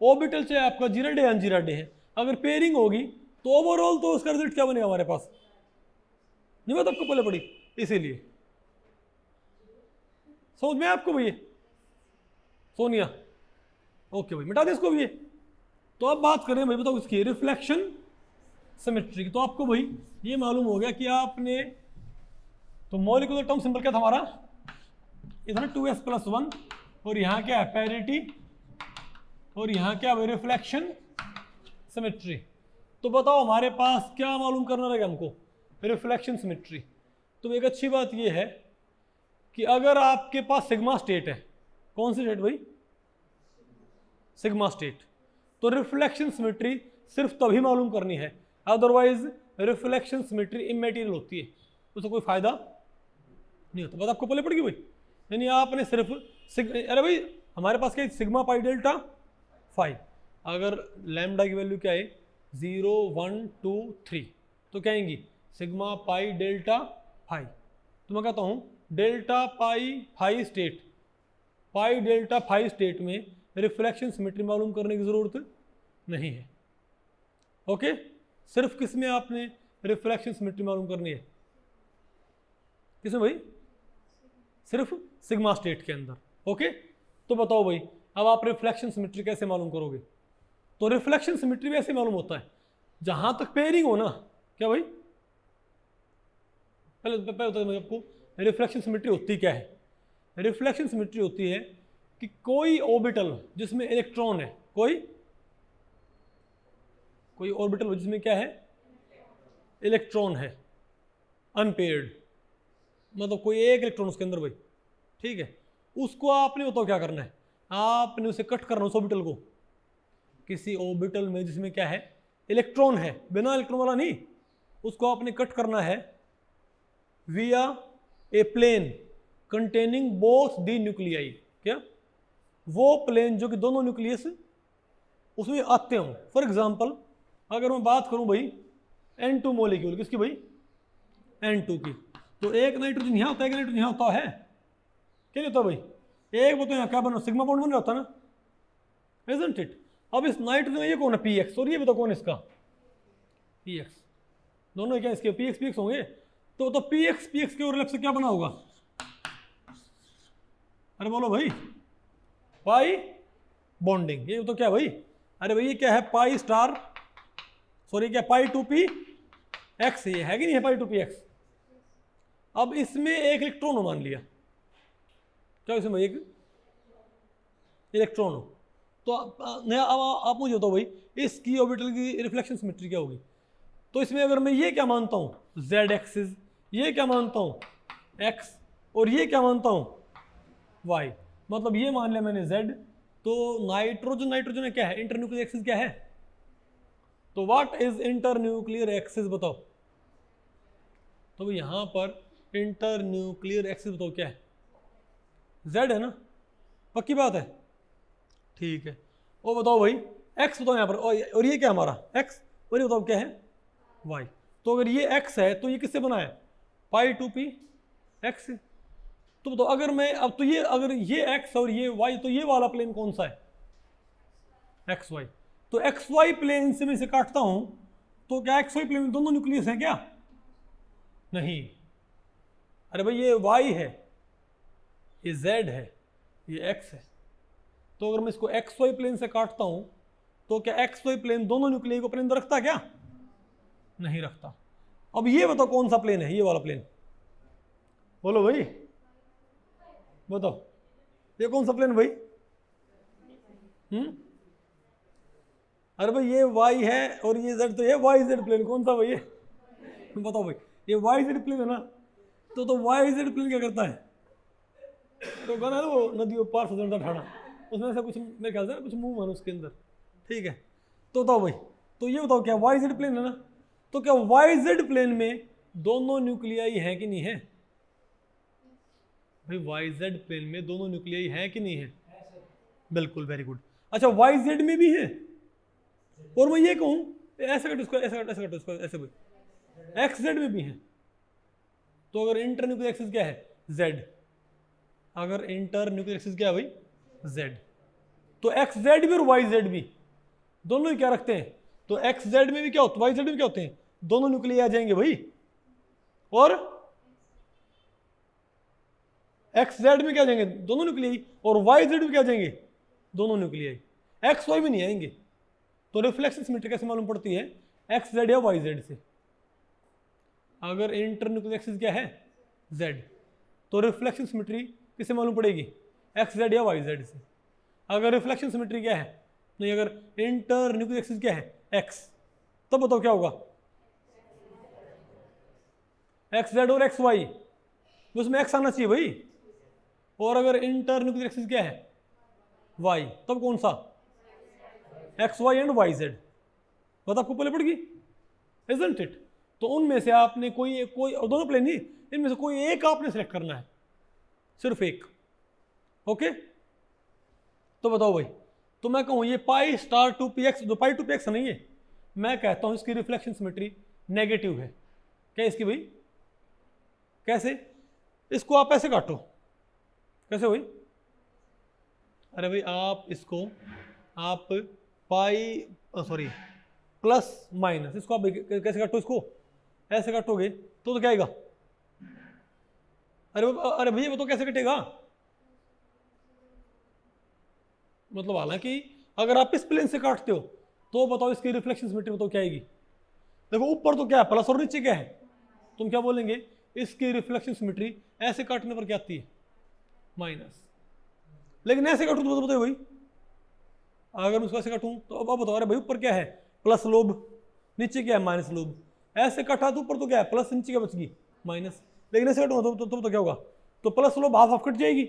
ऑर्बिटल चाहे आपका जीरा डे या जीरा डे है, अगर पेयरिंग होगी तो ओवरऑल तो उसका रिजल्ट क्या बनेगा हमारे पास, नहीं बात आपको पहले पड़ी, इसीलिए समझ में आपको भैया सोनिया, ओके भाई मिटा दे इसको भी। तो अब बात करें भाई बताओ इसकी रिफ्लेक्शन सिमेट्री की, तो आपको भाई ये मालूम हो गया कि आपने, तो मॉलिक्यूलर टर्म सिंबल क्या था हमारा, इधर 2s+1 और यहाँ क्या है पैरिटी और यहाँ क्या है रिफ्लेक्शन सिमेट्री। तो बताओ हमारे पास क्या मालूम करना रहेगा हमको, रिफ्लेक्शन सिमेट्री। तो एक अच्छी बात ये है कि अगर आपके पास सिग्मा स्टेट है, कौन सी स्टेट भाई, सिग्मा स्टेट, तो रिफ्लेक्शन सिमेट्री सिर्फ तभी मालूम करनी है, अदरवाइज रिफ्लेक्शन सिमेट्री इमैटेरियल होती है, उसका कोई फायदा नहीं होता। बात आपको पहले पड़ेगी भाई, यानी आपने सिर्फ अरे भाई हमारे पास क्या सिग्मा पाई डेल्टा फाई, अगर लैम्डा की वैल्यू क्या है 0 1 2 3, तो क्या आएंगी सिग्मा पाई डेल्टा फाई। तो मैं कहता हूँ delta pi phi state, pi delta phi state में रिफ्लेक्शन सिमेट्री मालूम करने की ज़रूरत नहीं है। ओके, सिर्फ किस में आपने रिफ्लेक्शन सिमेट्री मालूम करनी है, किसमें भाई, सिर्फ सिग्मा स्टेट के अंदर। ओके, तो बताओ भाई अब आप रिफ्लेक्शन सिमेट्री कैसे मालूम करोगे, तो रिफ्लेक्शन सिमेट्री भी ऐसे मालूम होता है जहां तक पेयरिंग हो ना, क्या भाई पहले बता मैं आपको रिफ्लेक्शन सिमेट्री होती क्या है। रिफ्लेक्शन सिमेट्री होती है कि कोई ऑर्बिटल जिसमें इलेक्ट्रॉन है, कोई ऑर्बिटल जिसमें क्या है इलेक्ट्रॉन है अनपेयर्ड, मतलब कोई एक इलेक्ट्रॉन उसके अंदर भाई, ठीक है, उसको आपने बताओ क्या करना है, आपने उसे कट करना उस ऑर्बिटल को, किसी ऑर्बिटल में जिसमें क्या है इलेक्ट्रॉन है, बिना इलेक्ट्रॉन वाला नहीं, उसको आपने कट करना है via a plane containing both the nuclei, क्या वो प्लेन जो कि दोनों न्यूक्लियस उसमें आते हों। फॉर एग्जांपल अगर मैं बात करूं भाई N2 मॉलिक्यूल, किसकी भाई N2 की, तो एक नाइट्रोजन यहाँ होता है, एक नाइट्रोजन यहाँ होता है, क्या नहीं होता भाई, एक वो तो यहाँ क्या बना सिग्मा बॉन्ड बन रहा होता ना, इजंट इट। अब इस नाइट्रोजन में ये कौन है PX, और ये बताओ कौन है इसका PX, दोनों क्या इसके PX होंगे, तो PX के ओवरलैप से क्या बना होगा, अरे बोलो भाई पाई बॉन्डिंग, ये तो क्या भाई, अरे भाई ये क्या है पाई स्टार, सॉरी क्या पाई 2p x, ये है कि नहीं है पाई 2p x। अब इसमें एक इलेक्ट्रॉन हो मान लिया, क्या इसमें एक इलेक्ट्रॉन हो, तो अब आप मुझे बताओ भाई इसकी ऑर्बिटल की रिफ्लेक्शन सिमेट्री क्या होगी। तो इसमें अगर मैं ये क्या मानता हूँ z एक्सिस, ये क्या मानता हूँ x, और ये क्या मानता हूँ y, मतलब ये मान लिया मैंने z, तो नाइट्रोजन क्या है इंटरन्यूक्लियर एक्सिस क्या है, तो व्हाट इज इंटरन्यूक्लियर एक्सिस बताओ, तो भाई यहां पर इंटरन्यूक्लियर एक्सिस बताओ क्या है, z है ना, पक्की बात है, ठीक है। और बताओ भाई x बताओ यहाँ पर, और ये क्या हमारा x, और ये बताओ क्या है y, तो अगर ये x है तो ये किससे बना है पाई 2p x, तो बताओ अगर मैं अब तो ये अगर ये x और ये y, तो ये वाला प्लेन कौन सा है xy, तो xy प्लेन से मैं इसे काटता हूं, तो क्या xy प्लेन में दोनों न्यूक्लियस हैं क्या, नहीं, अरे भाई ये y है, ये z है, ये x है, तो अगर मैं इसको xy प्लेन से काटता हूं, तो क्या xy प्लेन दोनों न्यूक्लियस को अपने अंदर रखता क्या, नहीं रखता। अब ये बताओ कौन सा प्लेन है, ये वाला प्लेन, बोलो भाई बताओ ये कौन सा प्लेन भाई, अरे भाई ये y है और ये z, तो ये YZ प्लेन कौन सा भाई ये बताओ भाई, ये YZ प्लेन है ना, तो YZ प्लेन क्या करता है, तो बना वो नदियों पार सजनता ठाड़ा, उसमें से कुछ मेरे ख्याल से कुछ मुंह है उसके अंदर, ठीक है। तो बताओ भाई, तो ये बताओ क्या YZ प्लेन है ना, तो क्या YZ प्लेन में दोनों न्यूक्लियाई हैं कि नहीं है भाई, YZ प्लेन में दोनों न्यूक्लियाई हैं कि नहीं है, बिल्कुल वेरी गुड। अच्छा YZ में भी है, और मैं ये कहूं ऐसे कट इसको, ऐसे कट इसको, ऐसे भाई XZ में भी है, तो अगर इंटर न्यूक्लियर एक्सिस क्या है z, अगर इंटर न्यूक्लियर एक्सिस क्या है भाई z, तो एक्स जेड भी और वाई जेड भी दोनों ही क्या रखते हैं, तो एक्स जेड में भी क्या होता है वाई जेड में क्या होते हैं, दोनों न्यूक्लियाई आ जाएंगे भाई, और एक्स जेड में क्या जाएंगे दोनों न्यूक्लियाई, और वाई जेड में क्या जाएंगे दोनों न्यूक्लियाई, एक्स वाई में नहीं आएंगे। तो रिफ्लेक्शन सिमेट्री कैसे मालूम पड़ती है, एक्स जेड या वाई जेड से। अगर इंटर न्यूक्लियर एक्सिस क्या है जेड, तो रिफ्लेक्शन सिमेट्री किससे मालूम पड़ेगी, एक्स जेड या वाई जेड से। अगर रिफ्लेक्शन सिमेट्री क्या है, नहीं अगर इंटर न्यूक्लियर एक्सिस क्या है एक्स, तब बताओ क्या होगा, एक्स जेड और एक्स वाई, उसमें एक्स आना चाहिए भाई, और अगर इंटर न्यूक्लियर एक्सिस क्या है वाई, तब कौन सा, X Y and Y Z. बात आपको पहले पड़ गई, इजंट इट। तो उनमें से आपने कोई और दोनों प्लेन नहीं, इनमें से कोई एक आपने सेलेक्ट करना है, सिर्फ एक। ओके, तो बताओ भाई, तो मैं कहूं ये pi star two P X, जो पाई टू पी एक्स नहीं है, मैं कहता हूं इसकी रिफ्लेक्शन सिमेट्री नेगेटिव है। क्या इसकी भाई, कैसे, इसको आप ऐसे काटो, कैसे भाई, अरे भाई आप इसको आप पाई सॉरी प्लस माइनस, इसको आप कैसे काटो, इसको ऐसे काटोगे तो क्या आएगा, अरे भैया वो तो कैसे कटेगा, मतलब हालांकि अगर आप इस प्लेन से काटते हो तो बताओ इसकी रिफ्लेक्शन सिमेट्री बताओ क्या आएगी। देखो ऊपर तो क्या है प्लस और नीचे क्या है, तुम क्या बोलेंगे, इसकी रिफ्लेक्शन सिमेट्री ऐसे काटने पर क्या आती है माइनस, लेकिन ऐसे काटूं तो बताओ भाई, अगर मैं उसको ऐसे काटूं तो अब बताओ, अरे भाई ऊपर क्या है प्लस लोब, नीचे क्या है माइनस लोब, ऐसे काटा तो ऊपर तो क्या है प्लस, नीचे क्या बच गई माइनस, लेकिन ऐसे काटूंगा तो क्या होगा, तो plus lobe half half cut जाएगी,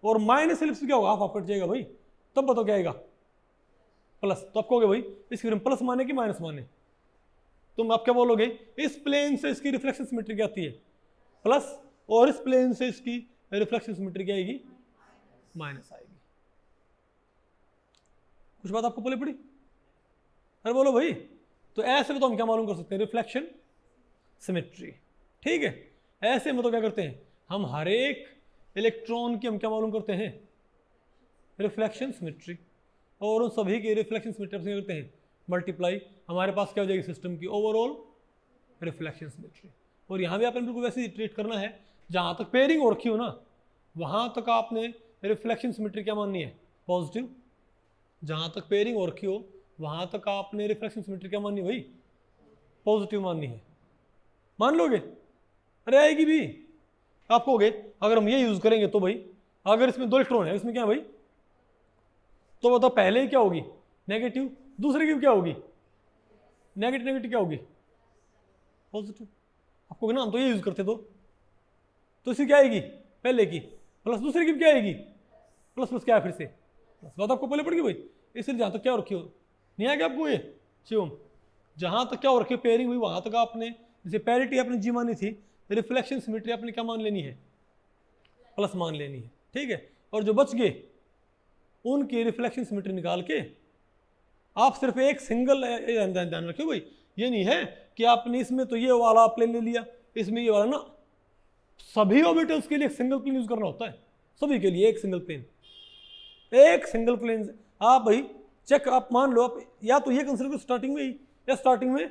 और माइनस एलिप्स क्या होगा हाफ हाफ कट जाएगा भाई, तब बताओ क्या आएगा प्लस। तो आप कहोगे भाई इसकी प्लस माने कि माइनस माने, तुम आप क्या बोलोगे, इस प्लेन से इसकी रिफ्लेक्शन सिमेट्री क्या आती है प्लस, और इस प्लेन से इसकी रिफ्लेक्शन सिमेट्री क्या आएगी माइनस आएगी। कुछ बात आपको पहले पड़ी, अरे बोलो भाई। तो ऐसे में तो हम क्या मालूम कर सकते हैं, रिफ्लेक्शन सिमेट्री, ठीक है। ऐसे में तो क्या करते हैं हम, हर एक इलेक्ट्रॉन की हम क्या मालूम करते हैं रिफ्लेक्शन सिमेट्री, और उन सभी की रिफ्लेक्शन सिमेट्री क्या करते हैं मल्टीप्लाई, हमारे पास क्या हो जाएगी सिस्टम की ओवरऑल रिफ्लेक्शन सिमेट्री। और यहाँ भी आपने बिल्कुल वैसे ही ट्रीट करना है, जहाँ तक पेयरिंग हो रखी हो ना वहाँ तक आपने रिफ्लेक्शन सिमेट्री क्या माननी है पॉजिटिव, जहाँ तक पेयरिंग हो रखी हो वहाँ तक आपने रिफ्लेक्शन सिमेट्री क्या माननी है भाई पॉजिटिव माननी है, मान लोगे, अरे आएगी भी। आप कहोगे अगर हम ये यूज करेंगे तो भाई अगर इसमें 2 इलेक्ट्रॉन है, इसमें क्या है भाई, तो बताओ पहले ही क्या होगी नेगेटिव, दूसरे की क्या होगी नेगेटिव, नेगेटिव क्या होगी पॉजिटिव। आपको ना हम तो ये यूज करते तो इसकी क्या आएगी पहले की प्लस, दूसरे की क्या आएगी प्लस, प्लस क्या है फिर से प्लस। बात आपको पहले पड़ गई भाई, इसलिए जहाँ तक क्या हो रखी हो नहीं आएगा आपको ये शिवम, जहाँ तक क्या हो रखी है पेयरिंग हुई वहाँ तक आपने जैसे पैरिटी आपने जी मानी थी, रिफ्लेक्शन सिमेट्री आपने क्या मान लेनी है प्लस मान लेनी है, ठीक है। और जो बच गए उनकी रिफ्लेक्शन सिमेट्री निकाल के आप सिर्फ एक सिंगल ध्यान रखियो भाई, ये नहीं है कि आपने इसमें तो ये वाला प्लेन ले लिया इसमें ये वाला ना, सभी ऑर्बिटल्स के लिए एक सिंगल प्लेन यूज करना होता है, सभी के लिए एक सिंगल प्लेन, एक सिंगल प्लेन। आप भाई चेक आप मान लो, आप या तो ये कंसिडर करो स्टार्टिंग में ही, या स्टार्टिंग में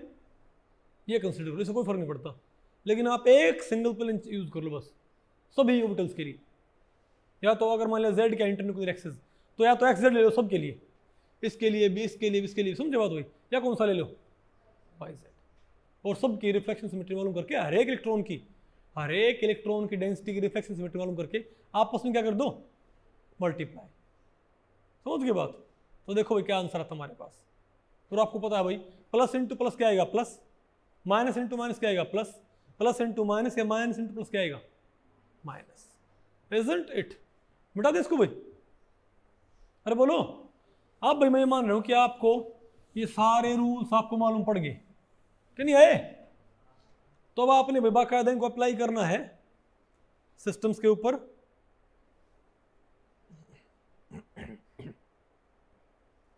ये कंसिडर करो, इससे कोई फर्क नहीं पड़ता, लेकिन आप एक सिंगल प्लेन यूज कर लो बस सभी ऑर्बिटल्स के लिए। या तो अगर मान लिया जेड का इंटरन्यूक्लियर एक्सिस, तो या तो एक्स जेड ले लो सबके लिए, इसके लिए भी इसके लिए भी इसके लिए, समझे बात हुई, या कौन सा ले लो वाई जेड, और सबकी रिफ्लेक्शन सिमेट्री मालूम करके हर एक इलेक्ट्रॉन की डेंसिटी की रिफ्लेक्शन सिमेट्री मालूम करके आपस में क्या कर दो मल्टीप्लाई, समझ गए बात। तो देखो भाई क्या आंसर आता हमारे पास, तो आपको पता है भाई प्लस इंटू प्लस क्या आएगा प्लस, माइनस इंटू माइनस क्या आएगा प्लस, प्लस इंटू माइनस या माइनस इंटू प्लस क्या आएगा माइनस, इजंट इट। मिटा दे इसको भाई, अरे बोलो आप भाई, मैं मान रहा हूं कि आपको ये सारे रूल्स आपको मालूम पड़ गए कि नहीं आए, तो अब आपने भाई बाकायदा इनको अप्लाई करना है सिस्टम्स के ऊपर।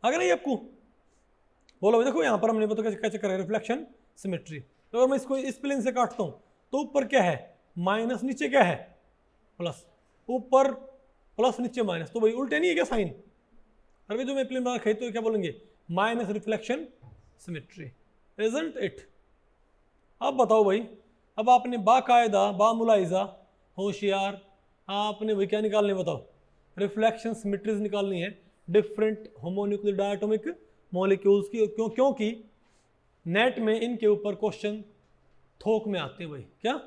अगर नहीं आपको बोलो देखो यहां पर हमने बताया कैसे कैसे करें रिफ्लेक्शन सिमेट्री, तो अगर मैं इसको इस प्लेन से काटता हूं तो ऊपर क्या है माइनस नीचे क्या है प्लस, ऊपर प्लस नीचे माइनस, तो भाई उल्टे नहीं है क्या साइन? अरे जो मैं प्लेन बना रखा है तो क्या बोलेंगे minus reflection symmetry, isn't it? अब बताओ भाई, अब आपने बाकायदा बामुलाइजा होशियार आपने भाई क्या निकालने बताओ, रिफ्लेक्शन सिमेट्रीज निकालनी है डिफरेंट होमोन्यूक्लियर डायटोमिक मॉलिक्यूल्स की, क्योंकि नेट में इनके ऊपर क्वेश्चन थोक में आते हैं भाई, क्या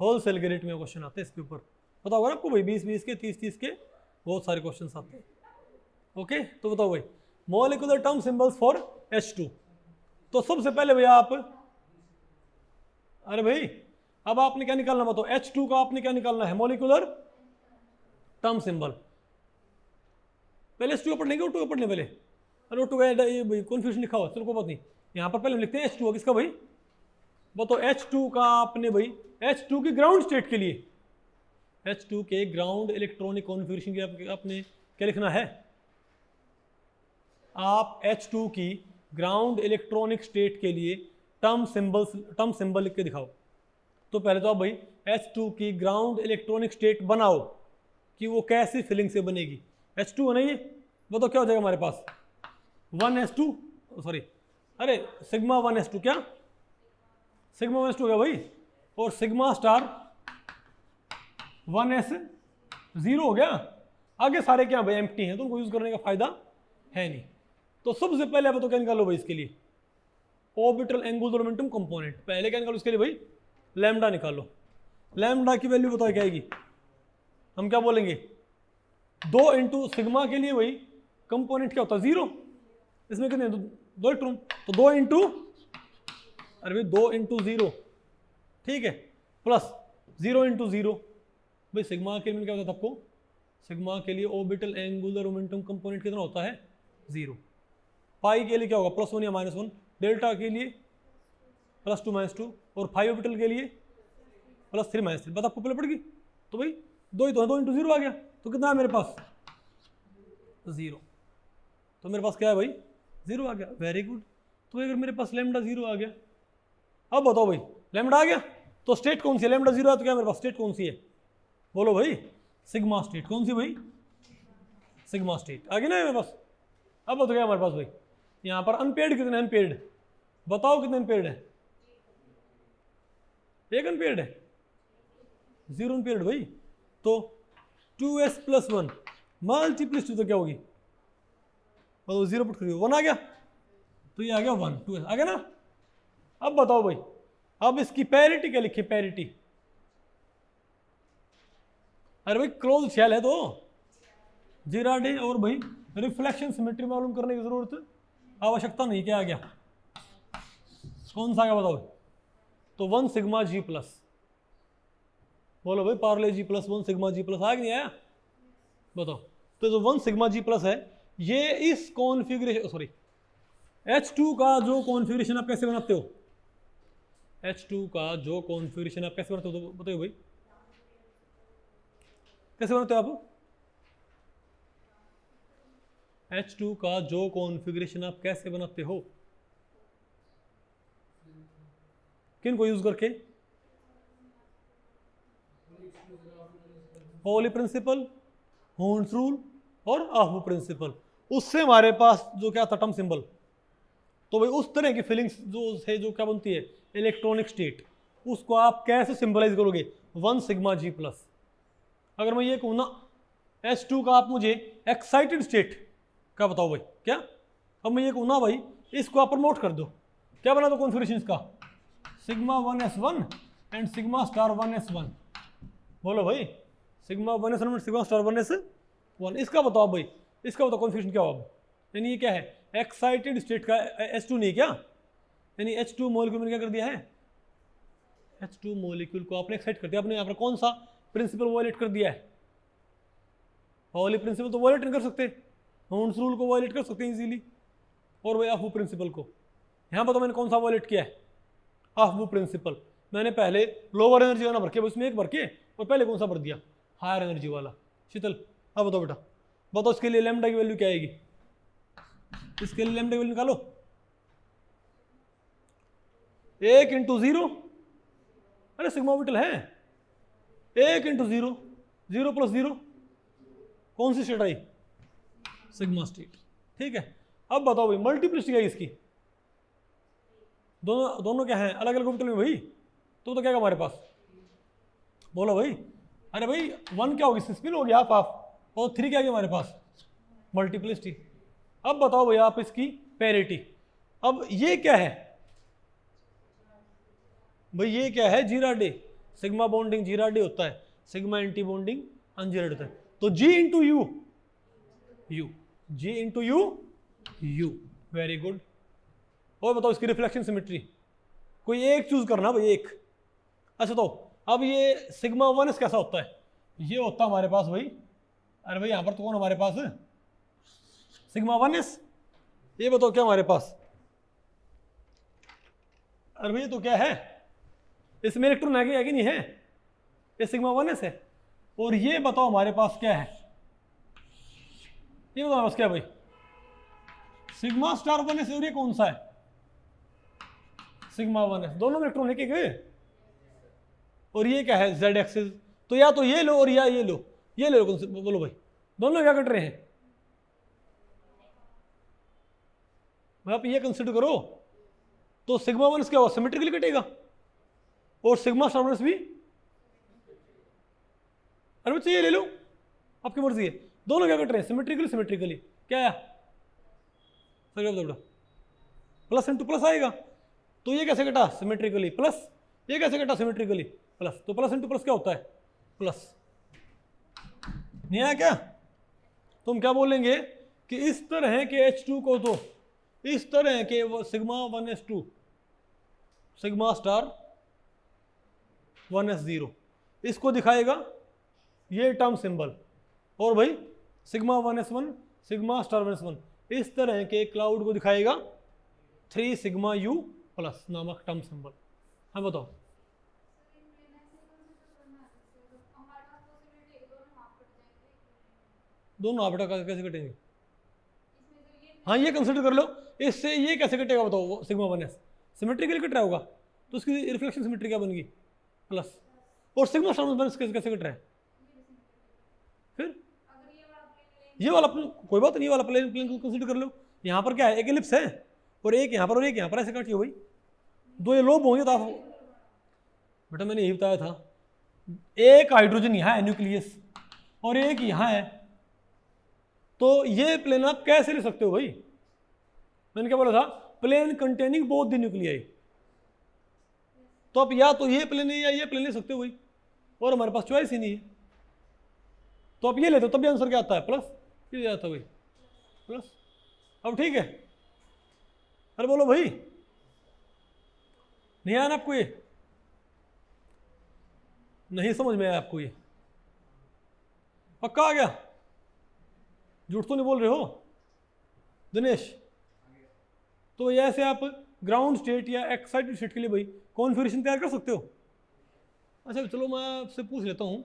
होलसेल के रेट में क्वेश्चन आते हैं इसके ऊपर, पता होगा आपको भाई 20-20 के 30-30 के बहुत सारे क्वेश्चन आते हैं। ओके तो बताओ भाई molecular term symbols for H2। तो सबसे पहले भैया आप, अरे भाई अब आपने क्या निकालना बताओ, H2 का आपने क्या निकालना है मॉलिक्यूलर टर्म सिंबल। पहले H2 का पढ़ लेंगे, O2 का पढ़ लें पहले? अरे O2 का ये कन्फ्यूजन लिखा हुआ, चलो कोई बात नहीं, यहाँ पर पहले हम लिखते हैं H2 किसका भाई बताओ, H2 का आपने भाई H2 की ग्राउंड स्टेट के लिए, H2 के ग्राउंड इलेक्ट्रॉनिक कॉन्फ़िगरेशन के आपने क्या लिखना है, आप H2 की ग्राउंड इलेक्ट्रॉनिक स्टेट के लिए टर्म सिंबल लिख के दिखाओ। तो पहले तो आप भाई H2 की ग्राउंड इलेक्ट्रॉनिक स्टेट बनाओ कि वो कैसी फिलिंग से बनेगी। H2 है ना ये, बताओ क्या हो जाएगा हमारे पास 1s2 सॉरी अरे सिग्मा 1s2 क्या सिग्मा 1s2 हो गया भाई, और सिग्मा स्टार 1s0 हो गया। आगे सारे क्या भाई एम्प्टी हैं तो उनको यूज करने का फायदा है नहीं। तो सबसे पहले आप तो क्या निकालो भाई इसके लिए ऑर्बिटल एंगुलर मोमेंटम कंपोनेंट, पहले क्या निकालो इसके लिए भाई लैम्डा निकालो। लैम्डा की वैल्यू बताओ क्या आएगी, हम क्या बोलेंगे 2 इंटू सिग्मा के लिए भाई कंपोनेंट क्या होता है 0, इसमें कितने 2 इलेक्ट्रॉन, तो 2 इंटू अरे भाई 2 इंटू 0 ठीक है प्लस 0 इंटू 0 भाई सिग्मा के लिए क्या होता है आपको, सिग्मा के लिए ऑर्बिटल एंगुलर मोमेंटम कंपोनेंट कितना होता है 0, पाई के लिए क्या होगा +1 या -1, डेल्टा के लिए +2 -2 और 5 ऑर्बिटल के लिए +3 -3, बात आपको पहले पड़ेगी। तो भाई 2 ही तो है, 2 इंटू 0 आ गया, तो कितना है मेरे पास 0, तो मेरे पास क्या है भाई 0 आ गया, वेरी गुड। तो अगर मेरे पास लैम्डा 0 आ गया, अब बताओ भाई लैम्डा आ गया तो स्टेट कौन सी है, लैम्डा 0 है तो क्या मेरे पास स्टेट कौन सी है, बोलो भाई सिग्मा स्टेट, कौन सी भाई सिग्मा स्टेट आ गई ना मेरे पास। अब बताओ क्या हमारे पास भाई यहाँ पर अनपेड कितने, अनपेड बताओ कितने अनपेड है, एक अनपेड है 0 अनपेड भाई, तो 2s+1 मल्टीप्लिसिटी तो क्या होगी, तो 0 पुट करिए 1 आ गया, तो ये आ गया 1 2s आ गया ना। अब बताओ भाई अब इसकी पैरिटी क्या लिखी, पैरिटी अरे भाई क्लोज शेल है तो जीराडे, और भाई रिफ्लेक्शन सिमेट्री मालूम करने की जरूरत आवश्यकता नहीं, क्या आ गया कौन सा आ गया बताओ, तो 1 सिग्मा G प्लस, बोलो भाई Parle G plus 1 sigma G plus आया कि नहीं आया बताओ। तो जो 1 सिग्मा G प्लस है ये इस कॉन्फ़िगरेशन सॉरी H2 का जो कॉन्फ़िगरेशन आप कैसे बनाते हो, H2 का जो कॉन्फ़िगरेशन आप कैसे बनाते हो तो बताइए भाई कैसे बनाते हो आप, H2 का जो कॉन्फ़िगरेशन आप कैसे बनाते हो, किन को यूज करके, पॉली प्रिंसिपल, हॉर्न्स रूल और आहू प्रिंसिपल, उससे हमारे पास जो क्या था टर्म सिंबल, तो भाई उस तरह की फीलिंग्स जो है जो क्या बनती है इलेक्ट्रॉनिक स्टेट, उसको आप कैसे सिंबलाइज करोगे 1 सिग्मा G प्लस। अगर मैं ये कहूँ ना H2 का आप मुझे एक्साइटेड स्टेट क्या बताओ भाई, क्या अब मैं ये कहूँ ना भाई इसको आप प्रमोट कर दो, क्या बना दो कॉन्फ़िगरेशन का sigma 1s1 and sigma star 1s1, बोलो भाई sigma 1s1 and sigma star 1s1, इसका बताओ भाई, इसका बताओ कॉन्फ़िगरेशन क्या होगा, यानी ये क्या है एक्साइटेड स्टेट का H2 नहीं क्या, यानी H2 मॉलिक्यूल में क्या कर दिया है, H2 मॉलिक्यूल को आपने एक्साइट कर दिया, आपने यहाँ पर कौन सा प्रिंसिपल वॉयलेट कर दिया है, पॉली प्रिंसिपल तो वॉयलेट नहीं कर सकते, हॉर्न्स रूल को वॉयलेट कर सकते हैं इजीली, और भाई आहू प्रिंसिपल को, यहाँ पर तो मैंने कौन सा वॉयलेट किया है आहू प्रिंसिपल, मैंने पहले लोअर एनर्जी वाला भर के उसमें एक भर के और पहले कौन सा भर दिया हायर एनर्जी वाला। शीतल अब बताओ बेटा बताओ इसके लिए लैम्डा की वैल्यू क्या आएगी, इसके लिए लैम्डा की वैल्यू निकालो 1 इंटू 0, अरे सिग्मा ऑर्बिटल है 1 इंटू 0, 0 प्लस 0, कौन सी स्टेट आई? Sigma state. ठीक है, अब बताओ भाई मल्टीप्लिसिटी क्या है इसकी? दोनों क्या है? अलग अलग ऑर्बिटल में भाई। तो क्या है हमारे पास? बोलो भाई। अरे भाई 1 क्या होगी? स्पिन हो गया हाफ हाफ, और 3 क्या है हमारे पास? मल्टीप्लिसिटी। अब बताओ भैया आप इसकी पैरिटी। अब ये क्या है भाई? ये क्या है? जीराडे। सिग्मा बॉन्डिंग जीराडे होता है, सिग्मा एंटी बॉन्डिंग अनजीराडे होता है। तो g into u, u, g into u, u. Very good. और बताओ इसकी रिफ्लेक्शन सिमेट्री, कोई एक चूज करना भाई, एक। अच्छा तो अब ये सिग्मा 1s कैसा होता है? ये होता हमारे पास भाई, अरे भाई यहां पर तो कौन हमारे पास है? Sigma 1s। ये बताओ क्या हमारे पास? अरे भाई तो क्या है? इसमें इलेक्ट्रॉन है कि नहीं है? ये सिग्मा 1s है। और ये बताओ हमारे पास क्या है? ये बताओ हमारे पास क्या है भाई? Sigma star 1s। और ये कौन सा है? Sigma 1s। दोनों में इलेक्ट्रॉन है कि गए? और ये क्या है? Z axis. तो या तो ये लो और या ये लो, ये ले लो, कौन से? बोलो भाई, दोनों क्या कट रहे हैं भाई? आप ये कंसिडर करो तो सिग्मा 1s क्या होगा? सिमेट्रिकली कटेगा, और सिग्मा स्टार 1s भी। अरे बच्चे ये ले लो, आपकी मर्जी है। दोनों क्या कट रहे हैं? Symmetrically, symmetrically. क्या है सर? प्लस इंटू प्लस आएगा। तो ये कैसे कटा? Symmetrically plus. ये कैसे कटा? Symmetrically plus. तो प्लस इंटू प्लस क्या होता है? प्लस। नहीं आया क्या? तुम क्या बोलेंगे कि इस तरह के H2 को, तो इस तरह के sigma 1s2, sigma star 1s0, इसको दिखाएगा ये टर्म सिंबल। और भाई sigma 1s1, sigma star 1s1, इस तरह के क्लाउड को दिखाएगा 3 सिग्मा u प्लस नामक टर्म सिंबल। हाँ बताओ। दोनों आपटा कैसे कटेंगे? हाँ ये कंसिडर कर लो, इससे ये कैसे कटेगा बताओ? सिग्मा 1s सिमेट्रिकली कट रहा होगा, तो उसकी रिफ्लेक्शन सिमेट्री क्या बनेगी? प्लस। और सिग्मा स्टार 1s कैसे कट रहा है? फिर ये वाला कोई बात नहीं, ये वाला प्लेन को कंसिडर कर लो। यहाँ पर क्या है? एक एलिप्स है, और एक यहाँ पर और एक यहाँ पर, ऐसे काटिए भाई। दो ये लोब होंगे तो आप, बेटा मैंने यही बताया था, एक हाइड्रोजन यहाँ है न्यूक्लियस, और एक यहाँ है। तो ये प्लेन आप कैसे ले सकते हो भाई? मैंने क्या बोला था? Plane containing both the nuclei. तो आप या तो ये प्लेन है या ये प्लेन ले सकते हो भाई, और हमारे पास चॉइस ही नहीं है। तो आप ये लेते हो, तब भी आंसर क्या आता है? प्लस। ये आता है भाई प्लस। अब ठीक है, अरे बोलो भाई, नहीं आया ना आपको? ये नहीं समझ में आया आपको? ये पक्का आ गया? झूठ तो नहीं बोल रहे हो दिनेश? तो ऐसे आप ग्राउंड स्टेट या एक्साइटेड स्टेट के लिए भाई कॉन्फ़िगरेशन तैयार कर सकते हो। अच्छा चलो मैं आपसे पूछ लेता हूँ,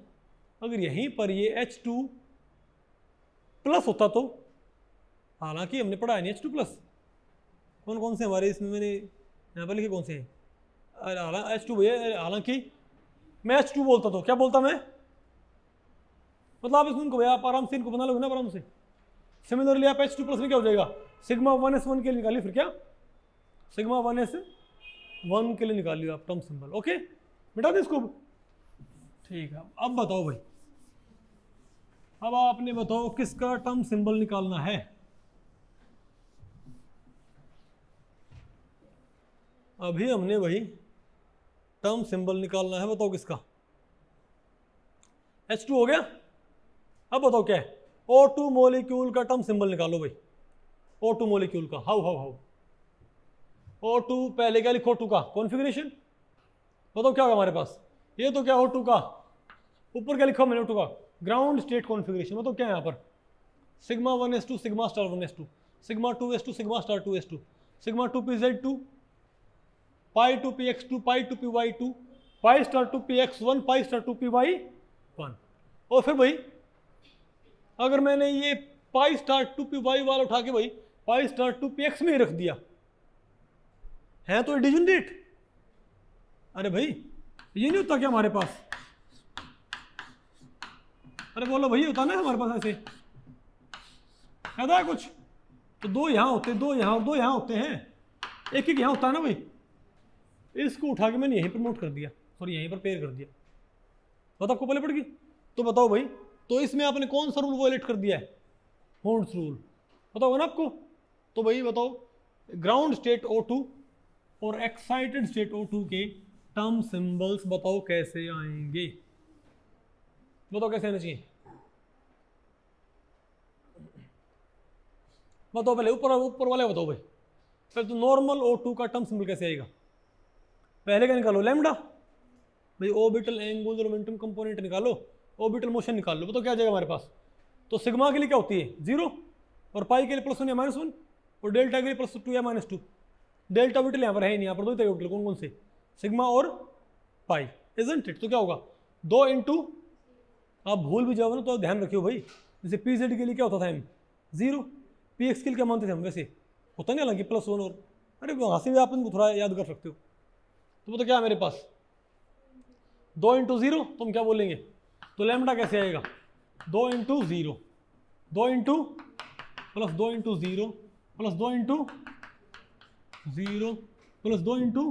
अगर यहीं पर ये H2 प्लस होता तो, हालांकि हमने पढ़ा है नहीं H2 प्लस कौन कौन से हमारे इसमें, मैंने यहाँ पर लिखे कौन से हैं? अरे H2 भैया, हालांकि मैं H2 बोलता तो क्या बोलता मैं? मतलब आप इसको भैया आप आराम से इनको बना लोगे ना आराम से। सिमिलरली आप H2 प्लस में क्या हो जाएगा? सिग्मा 1s1 के लिए निकालिए, फिर क्या? सिग्मा 1s1 के लिए निकालिए आप टर्म सिंबल। ओके मिटा दे इसको। ठीक है, अब बताओ भाई, अब आपने बताओ किसका टर्म सिंबल निकालना है? अभी हमने भाई टर्म सिंबल निकालना है, बताओ किसका? H2 हो गया। अब बताओ क्या है? O2 मॉलिक्यूल का टर्म सिंबल निकालो भाई। O2 मॉलिक्यूल का हाउ हाउ हाउ O2 पहले क्या लिखो? 2 का कॉन्फ़िगरेशन। बताओ क्या होगा हमारे पास? ये तो क्या O2 का, ऊपर क्या लिखा मैंने? O2 का ग्राउंड स्टेट कॉन्फ़िगरेशन। बताओ क्या है यहाँ पर? Sigma 1s2 sigma star 1s2, sigma 2s2 sigma star 2s2, sigma 2pz2, पाई 2px2, पाई 2py2, pi star 2px1, pi star 2py1। और फिर भाई अगर मैंने ये पाई स्टार 2py वाला उठा के भाई पाई स्टार 2px में ही रख दिया है, तो डिजनरेट। अरे भाई ये नहीं होता क्या हमारे पास? अरे बोलो भाई, होता ना हमारे पास ऐसे, है कुछ तो दो यहाँ होते, दो यहाँ और दो यहाँ होते हैं, एक एक यहाँ होता है ना भाई। इसको उठा के मैंने यहीं पर नोट कर दिया, सॉरी यहीं पर पेयर कर दिया, बताओ आपको पहले पड़ गई। तो बताओ भाई, तो इसमें आपने कौन सा रूल वायलेट कर दिया है? हॉर्न्स रूल, पता होगा ना आपको। तो भाई बताओ, ग्राउंड स्टेट O2 और एक्साइटेड स्टेट O2 के टर्म सिंबल्स बताओ कैसे आएंगे, बताओ कैसे आने चाहिए, बताओ पहले, ऊपर वाले बताओ भाई। फिर तो नॉर्मल O2 का टर्म सिंबल कैसे आएगा? पहले क्या निकालो? लैम्डा भाई, ऑर्बिटल एंगुलर मोमेंटम कंपोनेंट निकालो, ऑर्बिटल मोशन निकाल लो, बताओ क्या आ जाएगा हमारे पास। तो सिग्मा के लिए क्या होती है? 0, और पाई के लिए +1 या -1, और डेल्टा के लिए +2 या -2। डेल्टा ऑर्बिटल यहाँ पर है ही नहीं, यहाँ पर दो ही ऑर्बिटल, कौन कौन से? सिग्मा और पाई, इजंट इट। तो क्या होगा? 2 इंटू, आप भूल भी जाओगे ना तो ध्यान रखियो भाई, जैसे PZ के लिए क्या होता था हम? 0, PX के लिए क्या मानते थे हम? वैसे होता नहीं, हालांकि +1 और, अरे वहाँ से भी आप इनको थोड़ा याद कर सकते हो। तो क्या है मेरे पास? 2 इंटू 0, तुम क्या बोलेंगे? तो लैम्डा कैसे आएगा? 2 into 0, 2 into plus 2 into 0 plus 2 into 0 plus 2 into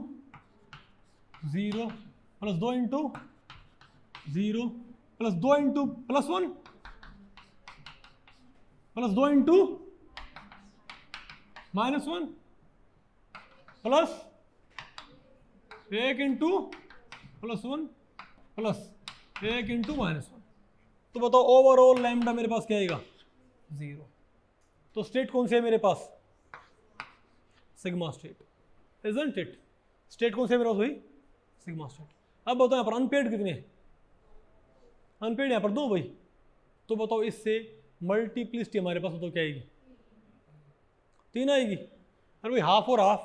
0 plus 2 into 0 plus 2 into +1 plus 2 into -1 plus 1 into +1 plus 1 into -1। तो बताओ ओवरऑल लैम्डा मेरे पास क्या आएगा? 0। तो स्टेट कौन सी है मेरे पास? Sigma state, isn't it. State कौन सी है मेरे पास भाई? Sigma state. अब बताओ यहाँ पर अनपेड कितने हैं? अनपेड यहाँ पर 2 भाई। तो बताओ इससे मल्टीप्लिसिटी हमारे पास बताओ क्या आएगी? 3 आएगी। अरे भाई हाफ और हाफ,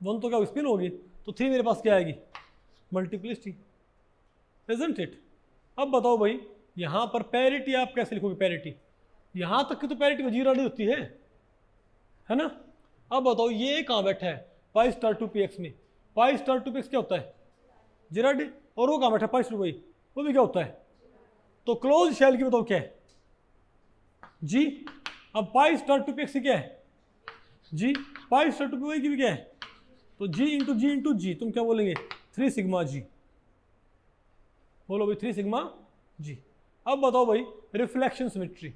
1 तो क्या स्पिन होगी, तो 3 मेरे पास क्या आएगी? Multiplicity, isn't it. अब बताओ भाई, यहाँ पर पैरिटी आप कैसे लिखोगे? पैरिटी यहाँ तक की तो पैरिटी में 0 होती है ना। अब बताओ ये कहाँ बैठा है? पाई स्टार 2px में। पाई स्टार 2px क्या होता है? जीराड। और वो कहाँ बैठा है? पाई स्टार, वो भी क्या होता है? तो क्लोज शेल की बताओ क्या है? जी। अब पाई स्टार 2px की क्या है? जी। पाई स्टार 2py की भी क्या है? तो जी इंटू जी, तुम क्या बोलेंगे? 3 सिग्मा जी। बोलो भाई 3 सिग्मा जी। अब बताओ भाई रिफ्लेक्शन सिमेट्री।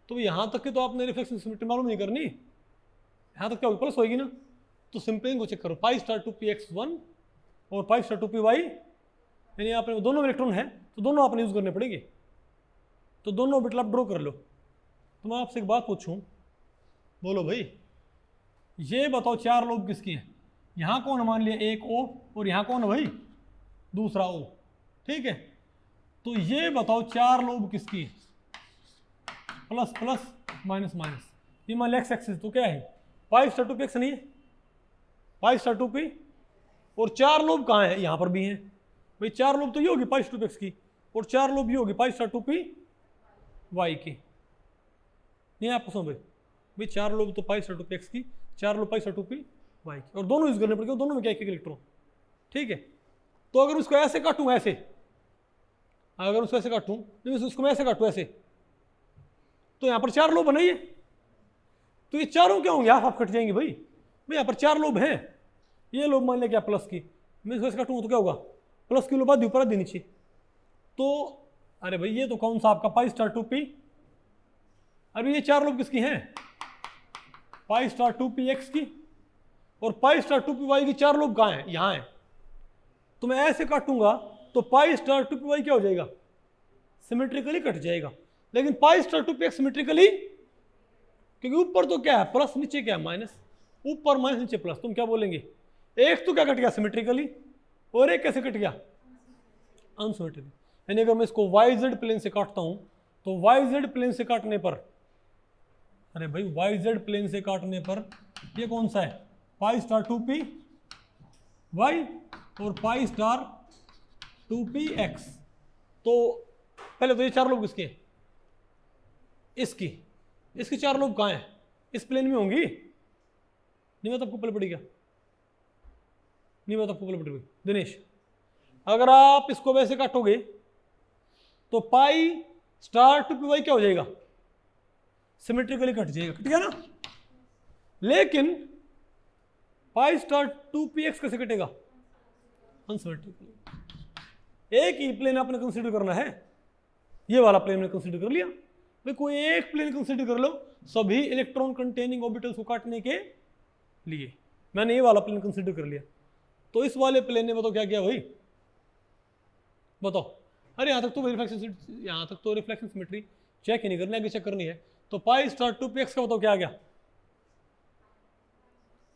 तो यहां तक की तो आपने रिफ्लेक्शन सिमेट्री मालूम नहीं करनी, यहां तक क्या होगी? प्लस होगी ना। तो सिंपल इनको चेक करो, पाई स्टार 2px1 और पाई स्टार 2py, यानी आपने दोनों इलेक्ट्रॉन है तो दोनों आपने यूज करने पड़ेंगे। तो दोनों ऑर्बिटल आप ड्रॉ कर लो। तो मैं आपसे एक बात पूछूं, बोलो भाई, ये बताओ 4 लोब किसकी हैं? यहाँ कौन मान लिया? एक O, और यहाँ कौन है भाई? दूसरा O, ठीक है। तो ये बताओ 4 लोब किसकी? प्लस प्लस माइनस माइनस, ये मान लिया एक्स एक्सिस, तो क्या है? पाई स्टार 2px नहीं है, पाई स्टार 2p। और 4 लोब कहाँ है? यहाँ पर भी हैं भाई। 4 लोब तो ये होगी पाई स्टार 2px की, और 4 लोब ये होगी पाई स्टार 2p y की। नहीं आप सुनो भाई 4 लोब तो पाई स्टार 2px की, 4 lobe pi star 2p y की, और दोनों यूज करने पड़ेंगे, दोनों में क्या एक इलेक्ट्रॉन, ठीक है। तो अगर उसको ऐसे काटूंगा, ऐसे, अगर उसको ऐसे काटूं, उसको मैं ऐसे काटूं ऐसे, तो यहाँ पर 4 लोब बनाइए, तो ये चारों क्या होंगे? हाफ कट जाएंगे भाई। यहाँ पर 4 लोब हैं, ये लोब मान लिया क्या? प्लस की। मैं इसको ऐसे काटूंगा तो क्या होगा? प्लस की लोब आधी ऊपर आधी नीचे। तो अरे भाई ये तो कौन सा आपका? Pi star 2p। अरे ये 4 लोब किसकी हैं? पाई स्टार 2px की, और पाई स्टार 2py की 4 लोब कहाँ हैं? यहाँ है। तो मैं ऐसे काटूंगा तो पाई स्टार 2py क्या हो जाएगा? सिमेट्रिकली कट जाएगा। लेकिन पाई स्टार 2px सिमेट्रिकली, क्योंकि ऊपर तो क्या है? प्लस, नीचे क्या है? माइनस। ऊपर माइनस, नीचे प्लस, तुम क्या बोलेंगे? एक तो क्या कट गया? सिमेट्रिकली, और एक कैसे कट गया? अनसिमेट्रिकली। यानी अगर मैं इसको YZ प्लेन से काटता हूं, तो YZ प्लेन से काटने पर, अरे भाई YZ प्लेन से काटने पर ये कौन सा है? पाई स्टार 2p y और पाई स्टार 2px। तो पहले तो ये 4 लोब किसके? इसकी 4 लोब कहाँ है? इस प्लेन में होंगी। नहीं मतलब आपको पहले पड़ी क्या? नहीं मतलब आपको पहले पड़ी दिनेश? अगर आप इसको वैसे काटोगे तो pi star two P Y क्या हो जाएगा, सिमेट्रिकली कट जाएगा, कट गया ना। लेकिन pi star two P X कैसे कटेगा, अनसिमेट्रिकली। एक ही प्लेन आपने कंसीडर करना है, ये वाला प्लेन ने कंसीडर कर लिया भाई, कोई एक प्लेन कंसीडर कर लो सभी इलेक्ट्रॉन कंटेनिंग ऑर्बिटल्स को काटने के लिए। मैंने ये वाला प्लेन कंसीडर कर लिया, तो इस वाले प्लेन ने बताओ क्या किया भाई, बताओ। अरे यहाँ तक तो रिफ्लेक्शन, यहाँ तक तो रिफ्लेक्शन सिमेट्री चेक ही नहीं करनी, आगे चेक करनी है। तो pi star two P X का बताओ क्या आ गया,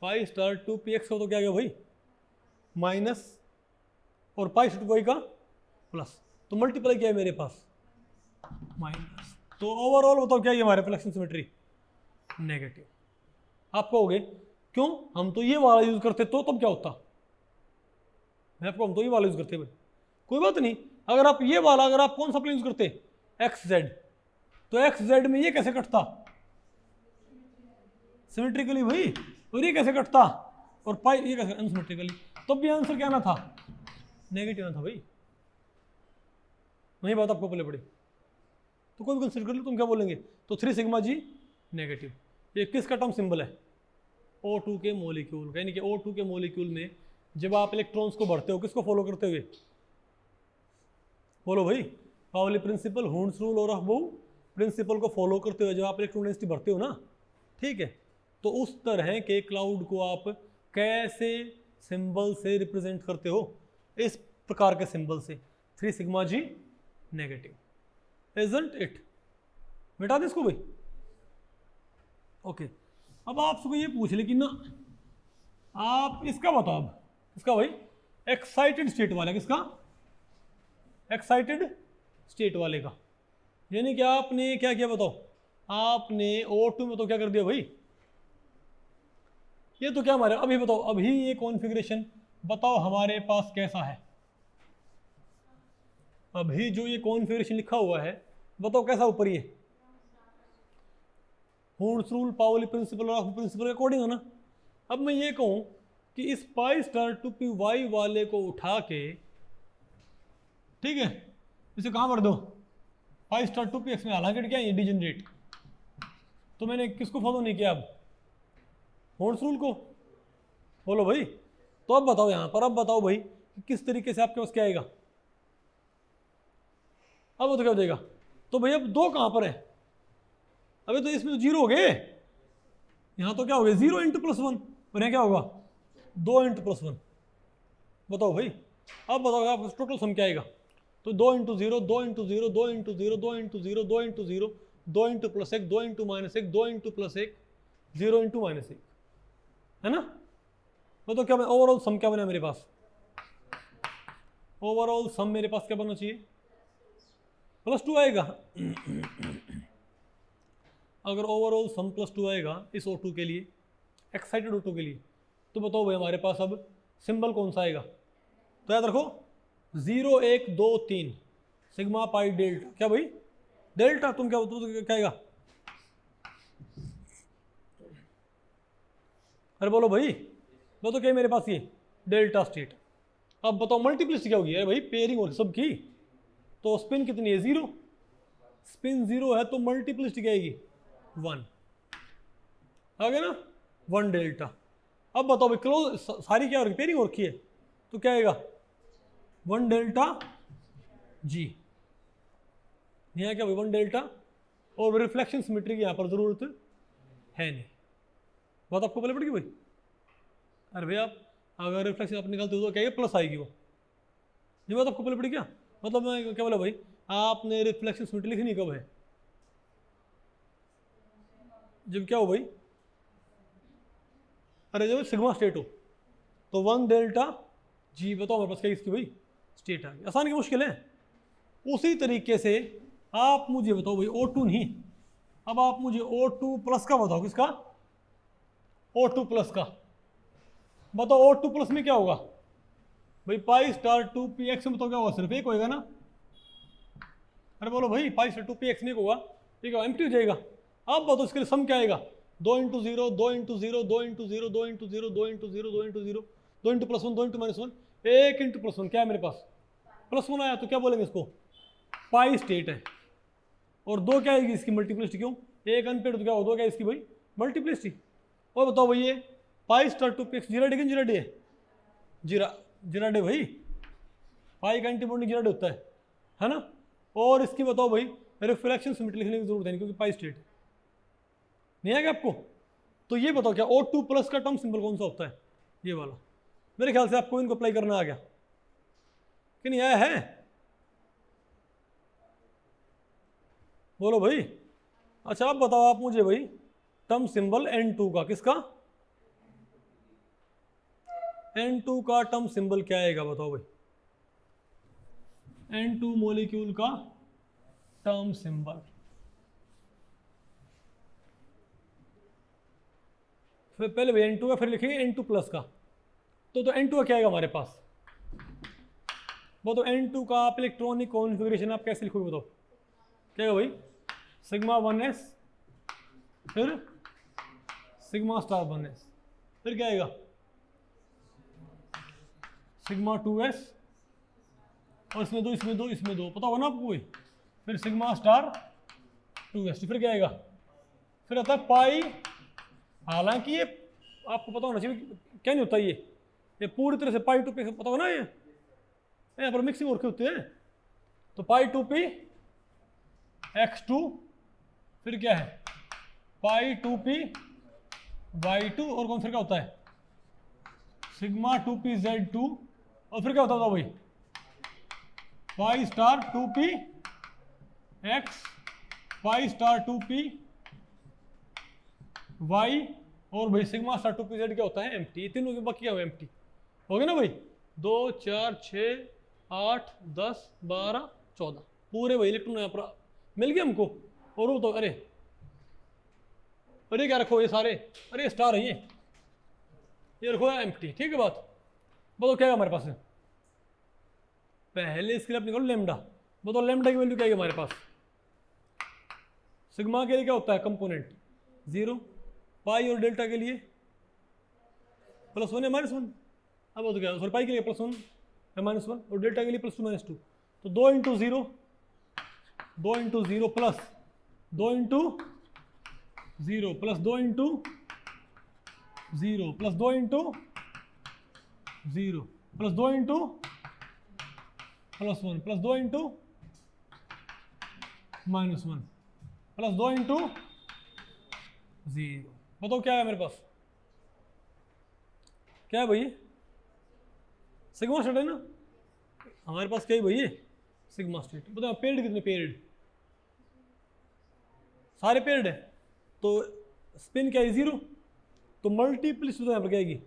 pi star two P X का बताओ क्या आ गया भाई, माइनस, और पाई स्टार टू वाई का प्लस, तो मल्टीप्लाई किया है मेरे पास माइनस। तो ओवरऑल बताओ क्या है हमारे रिफ्लेक्शन सिमेट्री, नेगेटिव। आप कहोगे क्यों, हम तो ये वाला यूज करते तो तब क्या होता, मैं आपको, हम तो ये वाला यूज करते भाई, कोई बात नहीं। अगर आप ये वाला, अगर आप कौन सा प्लेन यूज करते, एक्स जेड, तो एक्स जेड में ये कैसे कटता, सिमेट्रिकली भाई, और ये कैसे कटता, और पाई ये कैसे अनसिमेट्रिकली, तब भी आंसर क्या ना था, नेगेटिव ना था भाई। वही बात आपको पहले पड़ी, तो कोई भी कंसिडर कर लो, तुम क्या बोलेंगे, तो 3 सिग्मा जी नेगेटिव। ये किसका टर्म सिंबल है, O2 के मोलिक्यूल, यानी कि O2 के मोलिक्यूल में जब आप इलेक्ट्रॉन्स को भरते हो, किसको फॉलो करते हुए, बोलो भाई, पाउली प्रिंसिपल, हुंड्स रूल और अफबाऊ प्रिंसिपल को फॉलो करते हुए जब आप इलेक्ट्रॉन डेंसिटी भरते हो ना, ठीक है, तो उस तरह के क्लाउड को आप कैसे सिंबल से रिप्रेजेंट करते हो, इस प्रकार के सिंबल से, 3 sigma G negative, isn't it. मिटा दे इसको भाई, ओके। अब आपसे ये पूछ ले कि ना, आप इसका बताओ, अब इसका भाई एक्साइटेड स्टेट वाला, किसका, एक्साइटेड स्टेट वाले का, यानी कि आपने क्या किया बताओ, आपने O2 में तो क्या कर दिया भाई, ये तो क्या हमारे, अभी बताओ, अभी ये कॉन्फ़िगरेशन बताओ हमारे पास कैसा है, अभी जो ये कॉन्फ़िगरेशन लिखा हुआ है बताओ कैसा ऊपर, ये हुंड्स रूल, पाउली प्रिंसिपल और प्रिंसिपल के अकॉर्डिंग है ना। अब मैं ये कहूं कि इस pi star two P Y वाले को उठा के, ठीक है, इसे कहां भर दो, pi star two P X में, हालांकि क्या है ये डिजेनरेट, तो मैंने किसको फॉलो नहीं किया, अब हुंड्स रूल को, बोलो भाई। तो अब बताओ यहां पर, अब बताओ भाई कि किस तरीके से आपके पास क्या आएगा, अब वो तो क्या हो जाएगा, तो भाई अब 2 कहां पर है, अबे तो इसमें तो 0 हो गए, यहां तो क्या हो गया 0 इंटू प्लस 1, और यहाँ क्या होगा 2 इंटू प्लस 1, बताओ भाई। अब बताओ आप टोटल सम क्या आएगा, तो 2 into 0, 2 into 0, 2 into 0, 2 into 0, 2 into 0, 2 into plus 1, 2 into minus 1, 2 into plus 1, 0 into minus 1, है ना। बताओ क्या ओवरऑल सम क्या बना मेरे पास, ओवरऑल सम मेरे पास क्या बनना चाहिए, +2 आएगा। अगर ओवरऑल सम +2 आएगा इस O2 के लिए, एक्साइटेड O2 के लिए, तो बताओ भाई हमारे पास अब सिंबल कौन सा आएगा, तो याद रखो 0 1 2 3 सिग्मा पाई डेल्टा, क्या भाई डेल्टा, तुम क्या आएगा, अरे बोलो भाई, तो क्या है मेरे पास ये डेल्टा स्टेट। अब बताओ मल्टीप्लिसिटी क्या होगी, अरे भाई पेयरिंग होगी सबकी, तो स्पिन कितनी है 0, स्पिन 0 है तो मल्टीप्लिसिटी क्या आएगी 1, आ गया ना, 1 डेल्टा। अब बताओ भाई क्लोज सारी क्या पेयरिंग हो रखी है, तो क्या आएगा 1 डेल्टा जी, यहाँ क्या भाई 1 डेल्टा, और रिफ्लेक्शन सिमेट्री की यहाँ पर जरूरत है नहीं, बात आपको पहले पड़ेगी भाई। अरे भैया अगर रिफ्लेक्शन आप निकालते हो तो क्या ये प्लस आएगी, वो ये बात आपको पहले पड़ी क्या, मतलब मैं क्या बोला भाई, आपने रिफ्लेक्शन सिमेट्री लिखनी कब है, जब क्या हो भाई, अरे जब सिग्मा स्टेट हो, तो 1 डेल्टा जी, बताओ मेरे पास क्या इसकी भाई स्टेट आ गई, आसान की मुश्किल है। उसी तरीके से आप मुझे बताओ भाई O2 नहीं, अब आप मुझे O2 प्लस का बताओ, किसका O2 प्लस का बताओ, O2 प्लस में क्या होगा भाई, पाई स्टार 2 पी एक्स में तो क्या होगा, सिर्फ एक होएगा ना, अरे बोलो भाई पाई स्टार 2 पी एक्स में एक होगा, ठीक है एम्प्टी हो जाएगा। अब बताओ इसके लिए सम क्या आएगा, 2 into 0, 2 into 0, 2 into 0, 2 into 0, 2 into 0, 2 into 0, 2 into plus 1, 2 into minus 1, 1 into plus 1, क्या है मेरे पास +1 आया, तो क्या बोलेंगे इसको पाई स्टेट है, और 2 क्या आएगी इसकी मल्टीप्लिसिटी, क्यों एक अनपेड तो क्या हो 2 क्या इसकी भाई मल्टीप्लिसिटी। और बताओ भाई ये पाई स्टार 2p जीरा डे जीरा डे जीरा डे भाई, पाई का एंटीबॉडी जीरा डे होता है ना। और इसकी बताओ भाई रिफ्लेक्शन सिमेट्री लिखने की जरूरत है नहीं क्योंकि पाई स्टेट नहीं आएगा आपको। तो ये बताओ क्या O2 प्लस का टर्म सिंबल कौन सा होता है, ये वाला। मेरे ख्याल से आपको इनको अप्लाई करना आ गया कि नहीं आया है, बोलो भाई। अच्छा अब बताओ आप मुझे भाई टर्म सिंबल N2 का, किसका N2 का टर्म सिंबल क्या आएगा बताओ भाई, N2 मॉलिक्यूल का टर्म सिंबल। फिर पहले भाई N2 का फिर लिखेंगे N2 प्लस का। तो N2 का क्या आएगा हमारे पास, वो तो N2 का आप इलेक्ट्रॉनिक कॉन्फ़िगरेशन आप कैसे लिखोगे बताओ, क्या है भाई सिग्मा 1s फिर सिग्मा स्टार 1s फिर क्या आएगा सिग्मा 2s और इसमें दो पता होगा ना आपको कोई, फिर सिग्मा स्टार 2s फिर क्या आएगा, फिर आता है पाई। हालांकि ये आपको पता होना चाहिए क्या नहीं होता, ये पूरी तरह से पाई 2p पता होगा ना, ये यहाँ पर मिक्सिंग और होते हैं। तो पाई 2p x2 फिर क्या है पाई 2p y2 और कौन फिर क्या होता है सिग्मा 2p z2 और फिर क्या होता है भाई pi star 2p x pi star 2p y और भाई सिग्मा स्टार 2p z क्या होता है एम्प्टी। तीनों के बाकी क्या हुआ एम्प्टी हो गया ना भाई। 2 4 6 8 10 12 14 पूरे भाई इलेक्ट्रॉन यहाँ पर मिल गया हमको। और वो तो अरे क्या रखो ये सारे, अरे स्टार है ये रखो एम्प्टी, ठीक है बात। बताओ क्या है हमारे पास है, पहले इसके लिए आप निकालो लेमडा। बताओ लेमडा की वैल्यू क्या है हमारे पास, सिग्मा के लिए क्या होता है कंपोनेंट 0, पाई और डेल्टा के लिए +1 या -1। अब तो क्या सॉरी पाई के लिए +1 या -1 और डेल्टा के लिए +2 -2। तो 2 × 0 plus 2 × 0 plus 2 × 0 plus 2 × 0 plus 2 × +1 plus 2 × -1 plus 2 × 0। बताओ क्या है मेरे पास, क्या है भैया सिग्मा स्टेट है ना हमारे पास, क्या है भैया सिग्मा स्टेट। बताओ पेरियड कितने, पेरियड सारे पेरियड है। तो स्पिन क्या है 0, तो मल्टीप्लिसिटी तो यहाँ पर क्या आएगी,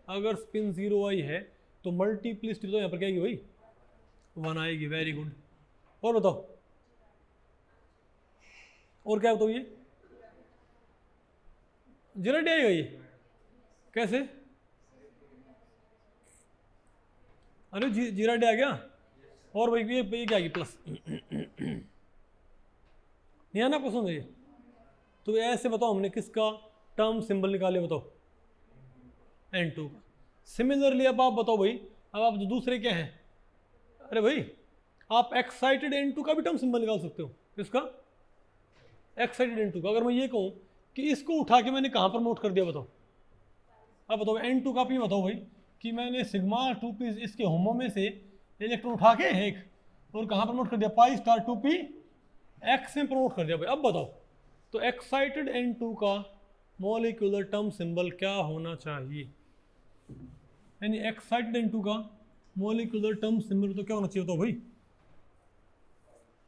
अगर स्पिन 0 आई है तो मल्टीप्लिसिटी तो यहाँ पर क्या आएगी भाई 1 आएगी। Very good. और बताओ और क्या बताओ, ये जीरा डे आएगा ये कैसे, अरे जीरा डे आ गया। और भाई ये क्या आएगी प्लस नहीं है ना पसंद ये। तो ऐसे बताओ हमने किसका टर्म सिंबल निकाले, बताओ N2 का। सिमिलरली अब आप बताओ भाई, अब आप दूसरे क्या हैं, अरे भाई आप एक्साइटेड N2 का भी टर्म सिंबल निकाल सकते हो। किसका एक्साइटेड N2 का। अगर मैं ये कहूँ कि इसको उठा के मैंने कहाँ प्रमोट कर दिया बताओ, अब बताओ N2 का भी बताओ भाई कि मैंने सिग्मा 2p इसके होमो में से इलेक्ट्रॉन उठा के एक और कहाँ प्रमोट कर दिया पाई स्टार 2p x में प्रमोट कर दिया भाई। अब बताओ तो एक्साइटेड N2 का मॉलिक्यूलर टर्म सिंबल क्या होना चाहिए, यानी एक्साइटेड N2 का मॉलिक्यूलर टर्म सिंबल तो क्या होना चाहिए बताओ भाई।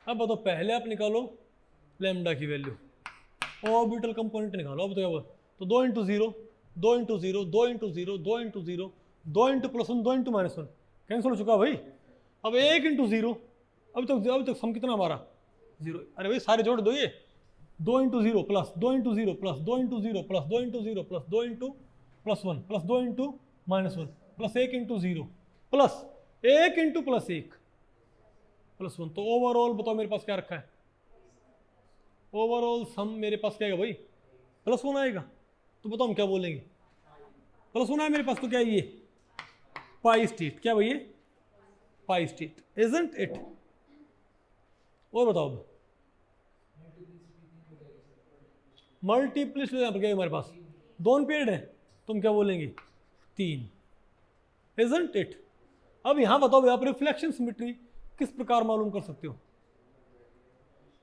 अब बताओ पहले आप निकालो लैम्डा की वैल्यू, ऑर्बिटल कंपोनेंट निकालो। अब तो क्या हुआ, तो 2 × 0 2 × 0 2 × 0 2 × 0 2 × +1 2 × -1 कैंसिल हो चुका भाई। अब 1 × 0 अभी तक सम कितना हमारा 0। अरे भाई सारे जोड़ दो, ये 2 × 0 plus 2 × 0 plus 2 × 0 plus 2 × 0 plus 2 × +1 plus 2 × -1 plus 1 × 0 plus 1 × +1। तो ओवरऑल बताओ मेरे पास क्या रखा है, ओवरऑल सम मेरे पास क्या आएगा भाई +1 आएगा। तो बताओ हम क्या बोलेंगे, +1 आया मेरे पास, तो क्या है ये पाई स्टेट, क्या भाई ये पाई स्टेट इजंट इट। और बताओ अब मल्टीप्लिकेशन यहाँ पर क्या है हमारे पास, दोनों पीरियड है, तुम क्या बोलेंगे 3, इजंट इट। अब यहाँ बताओ आप रिफ्लेक्शन सिमेट्री किस प्रकार मालूम कर सकते हो,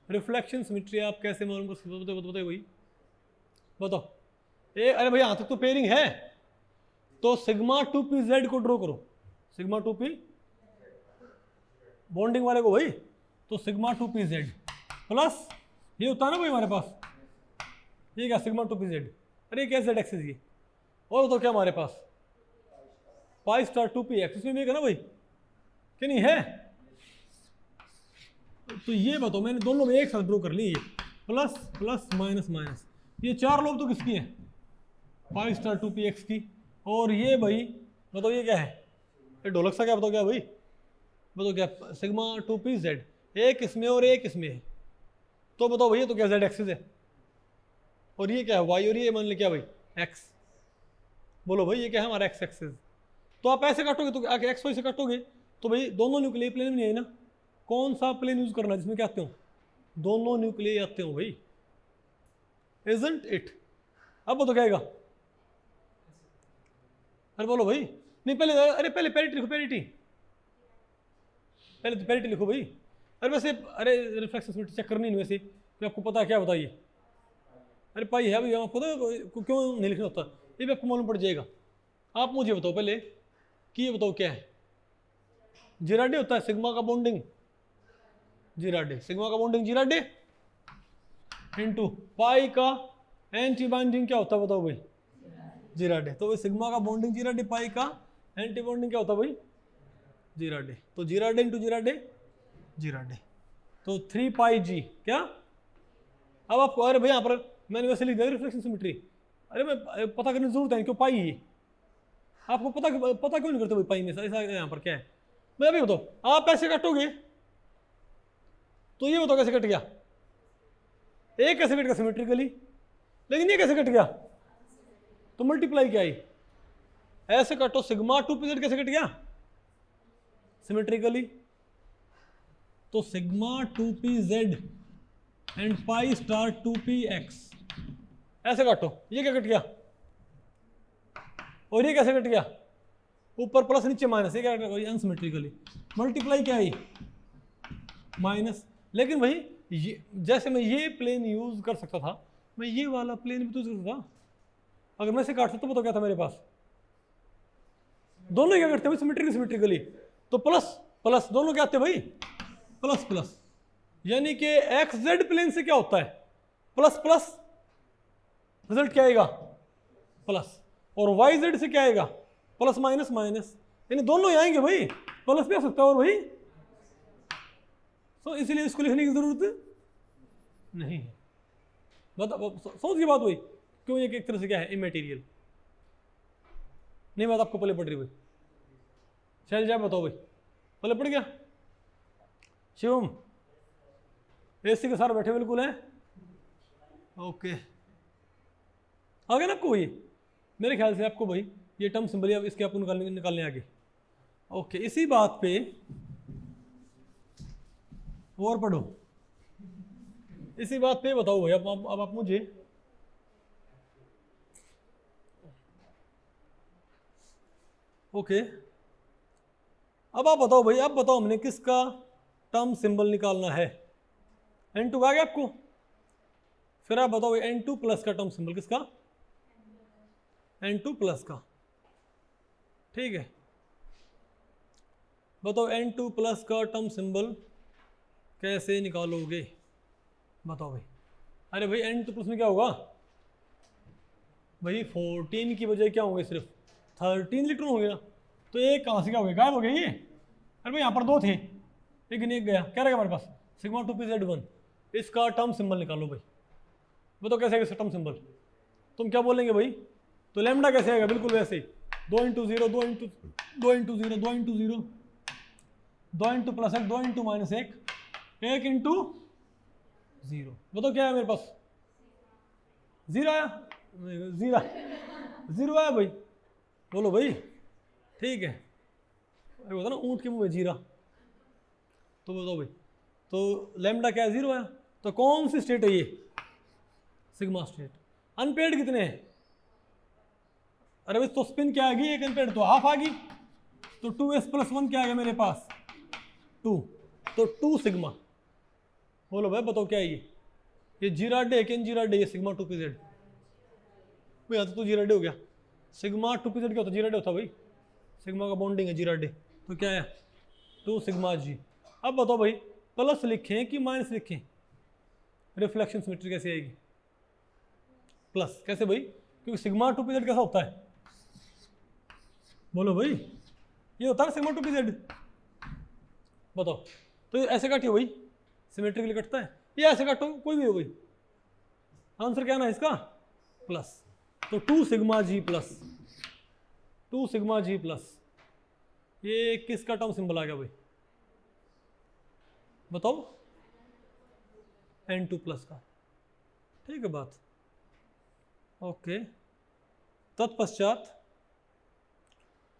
रिफ्लेक्शन सिमेट्री आप कैसे मालूम कर सकते हो, बताओ भाई बताओ। अरे भाई यहाँ तक तो पेयरिंग है, तो सिग्मा 2p z को ड्रॉ करो, सिग्मा 2p बॉन्डिंग वाले को भाई, तो सिग्मा 2pz प्लस ये होता है ना भाई हमारे पास, ये क्या सिग्मा 2pz, अरे क्या z एक्सिस ये, और तो क्या हमारे पास पाई स्टार 2px, इसमें भी है ना भाई कि नहीं है, तो ये बताओ मैंने दोनों में एक साथ ड्रॉ कर ली, ये प्लस प्लस माइनस माइनस, ये चार लोग तो किसकी है पाई स्टार 2px की, और ये भाई बताओ ये क्या है, ये ढोलक सा क्या बताओ क्या भाई, बताओ क्या सिग्मा 2pz, एक इसमें और एक इसमें है, तो बताओ भैया तो क्या z एक्सिस है, और ये क्या है y, और ये मान ले क्या भाई x, बोलो भाई ये क्या है हमारा x एक्सिस, तो आप ऐसे काटोगे तो आगे x y से काटोगे तो भाई दोनों न्यूक्लियर प्लेन में नहीं है ना, कौन सा प्लेन यूज करना जिसमें क्या आते हो, दोनों न्यूक्लियर आते हो भाई, इजंट इट। अब बताओ क्या आएगा, अरे बोलो भाई, नहीं पहले, अरे पहले पैरिटी लिखो, पैरिटी पहले तो पैरिटी लिखो भाई, अरे वैसे अरे रिफ्लेक्शन सिमेट्री चेक करनी नहीं वैसे, तो आपको पता है क्या बताइए, अरे पाई है भाई आपको तो क्यों नहीं लिखना होता, ये भी आपको मालूम पड़ जाएगा। आप मुझे बताओ पहले कि ये बताओ क्या है, जीराडे होता है सिग्मा का बॉन्डिंग, जीराडे सिग्मा का बॉन्डिंग जीराडे इनटू पाई का एंटी बाइंडिंग क्या होता है बताओ भाई जीराडे, तो भाई सिग्मा का बॉन्डिंग जीराडे, पाई का एंटी बॉन्डिंग क्या होता है भाई जीराडे, तो जीराडे इंटू जीराडे जीराडे, तो 3 पाई जी क्या। अब आपको अरे भाई यहाँ पर मैंने वैसे लिख दिया रिफ्लेक्शन सिमेट्री, अरे मैं पता करने की जरूरत है क्यों पाई है, आपको पता क्यों नहीं करते भाई पाई में ऐसा यहाँ पर क्या है, मैं अभी बताओ आप ऐसे काटोगे तो ये बताओ कैसे कट गया, एक कैसे कट गया सिमेट्रिकली, लेकिन ये कैसे कट गया, तो मल्टीप्लाई क्या आई, ऐसे काटो सिग्मा 2pz कैसे कट गया सिमेट्रिकली, तो sigma 2pz and pi star 2px ऐसे काटो, ये क्या कट गया, और ये कैसे कट गया, ऊपर प्लस नीचे माइनस, ये क्या कट गया अनसिमेट्रिकली, मल्टीप्लाई क्या आई माइनस, लेकिन भाई ये जैसे मैं ये प्लेन यूज कर सकता था, मैं ये वाला प्लेन भी तो यूज कर सकता था, अगर मैं इसे काट सकता तो क्या था मेरे पास, दोनों क्या करते हैं सिमेट्रिकली सिमेट्रिकली, तो प्लस प्लस दोनों क्या आते हैं भाई प्लस प्लस, यानी कि एक्स जेड प्लेन से क्या होता है प्लस प्लस, रिजल्ट क्या आएगा प्लस, और वाई जेड से क्या आएगा प्लस माइनस माइनस, यानी दोनों ही आएंगे भाई, प्लस भी आ सकता है और भाई, तो इसलिए इसको लिखने की जरूरत नहीं है। समझ की बात हुई क्यों, ये एक तरह से क्या है इमेटीरियल, नहीं बात आपको पहले पड़ रही भाई, चल जाए बताओ भाई पहले पड़ गया, शिवम एसी के साथ बैठे बिल्कुल है, ओके आ गया ना आपको, ये मेरे ख्याल से आपको भाई ये टर्म सिंबल या इसके आपको निकालने आगे, ओके इसी बात पे और पढ़ो, इसी बात पे बताओ भाई अब आप मुझे ओके, अब आप बताओ भाई, अब बताओ हमने किसका टर्म सिंबल निकालना है, n2 आ गया आपको, फिर आप बताओ n2 प्लस का टर्म सिंबल किसका, n2 प्लस का, ठीक है बताओ n2 प्लस का टर्म सिंबल कैसे निकालोगे, बताओ भाई, अरे भाई n2 प्लस में क्या होगा भाई 14 की बजाय क्या होंगे सिर्फ 13 इलेक्ट्रॉन हो गया, तो एक कहाँ से क्या हो गया गायब हो गया ये, अरे भाई यहाँ पर दो थे लेकिन एक गया, क्या रहेगा हमारे पास सिग्मा 2pz1, इसका टर्म सिंबल निकालो भाई, बताओ कैसे आएगा टर्म सिंबल, तुम क्या बोलेंगे भाई, तो लैम्डा कैसे आएगा बिल्कुल वैसे ही 2 into 0 2 into 0 2 into 0 2 into plus 1 2 into minus 1 1 into 0, बताओ क्या है मेरे पास जीरो आया, जीरो आया भाई, बोलो भाई ठीक है, अरे होता ना ऊँट के मुंह में जीरा, तो बताओ भाई तो लैम्डा क्या है जीरो आया, तो कौन सी स्टेट है ये सिग्मा स्टेट। अनपेड कितने हैं? अरे भाई तो स्पिन क्या आ गई, एक अनपेड तो हाफ आ गई, तो 2s+1 क्या आ गया मेरे पास 2, तो 2 सिग्मा। बोलो भाई बताओ क्या है ये जीरा डे कि जीरा डे, ये सिग्मा 2pz भाई, तो जीरा डे हो गया। सिग्मा 2pz क्या होता है? जीरा डे होता है भाई, सिग्मा का बॉन्डिंग है जीरा डे, तो क्या है 2 सिग्मा जी। अब बताओ भाई प्लस लिखें कि माइनस लिखें? रिफ्लेक्शन सिमेट्री कैसे आएगी? प्लस। कैसे भाई? क्योंकि सिग्मा 2pz कैसा होता है? बोलो भाई, ये होता है सिग्मा 2pz। बताओ, तो ऐसे काटियो भाई, सिमेट्रिकली कटता है, ये ऐसे काटो कोई भी हो भाई, आंसर क्या ना इसका प्लस। तो 2 सिग्मा जी प्लस 2 सिग्मा जी प्लस, ये किसका टर्म सिंबल आ गया भाई बताओ? N2 प्लस का। ठीक है बात, ओके। तत्पश्चात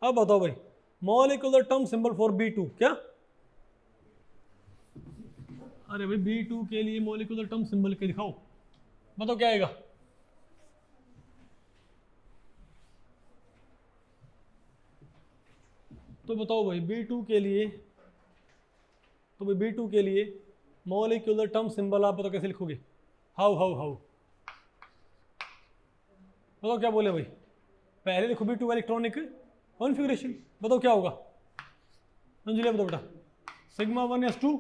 अब बताओ भाई molecular term symbol for B2 क्या? अरे भाई B2 के लिए मॉलिक्यूलर टर्म सिंबल के दिखाओ, बताओ क्या आएगा? तो बताओ भाई B2 के लिए, तो भाई B2 के लिए मॉलिक्यूलर टर्म सिंबल आप बताओ कैसे लिखोगे? हाउ बताओ क्या बोले भाई? पहले लिखो B2 का इलेक्ट्रॉनिक कॉन्फ़िगरेशन, बताओ क्या होगा? अंजलि बताओ बेटा। सिग्मा 1s2,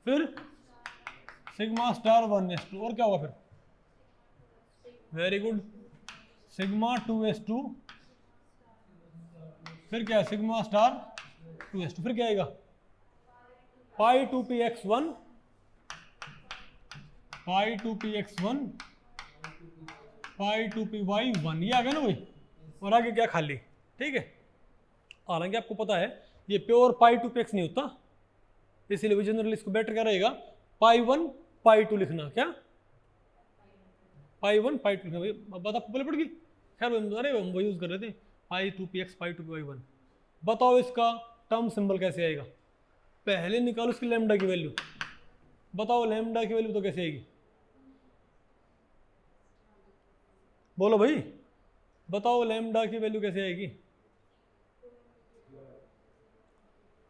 फिर सिग्मा स्टार 1s2, और क्या होगा फिर? वेरी गुड, सिग्मा 2s2, फिर क्या है? सिग्मा स्टार 2s2, फिर क्या आएगा? पाई 2px1, पाई 2px1, पाई 2py1, ये आ गया ना भाई, और आगे क्या खाली। ठीक है, हालांकि आपको पता है ये प्योर पाई 2px नहीं होता, इसीलिए जनरली इसको बेटर क्या रहेगा? पाई 1 पाई 2 लिखना। क्या? पाई 1 पाई 2 लिखना भाई, बात आपको पहले पड़ गई। खैर अरे हम वो यूज कर रहे थे, पाई 2px पाई 2py1। बताओ इसका टर्म सिंबल कैसे आएगा? पहले निकालो इसकी लैम्डा की वैल्यू, बताओ लैम्डा की वैल्यू तो कैसे आएगी? बोलो भाई, बताओ लैम्डा की वैल्यू कैसे आएगी?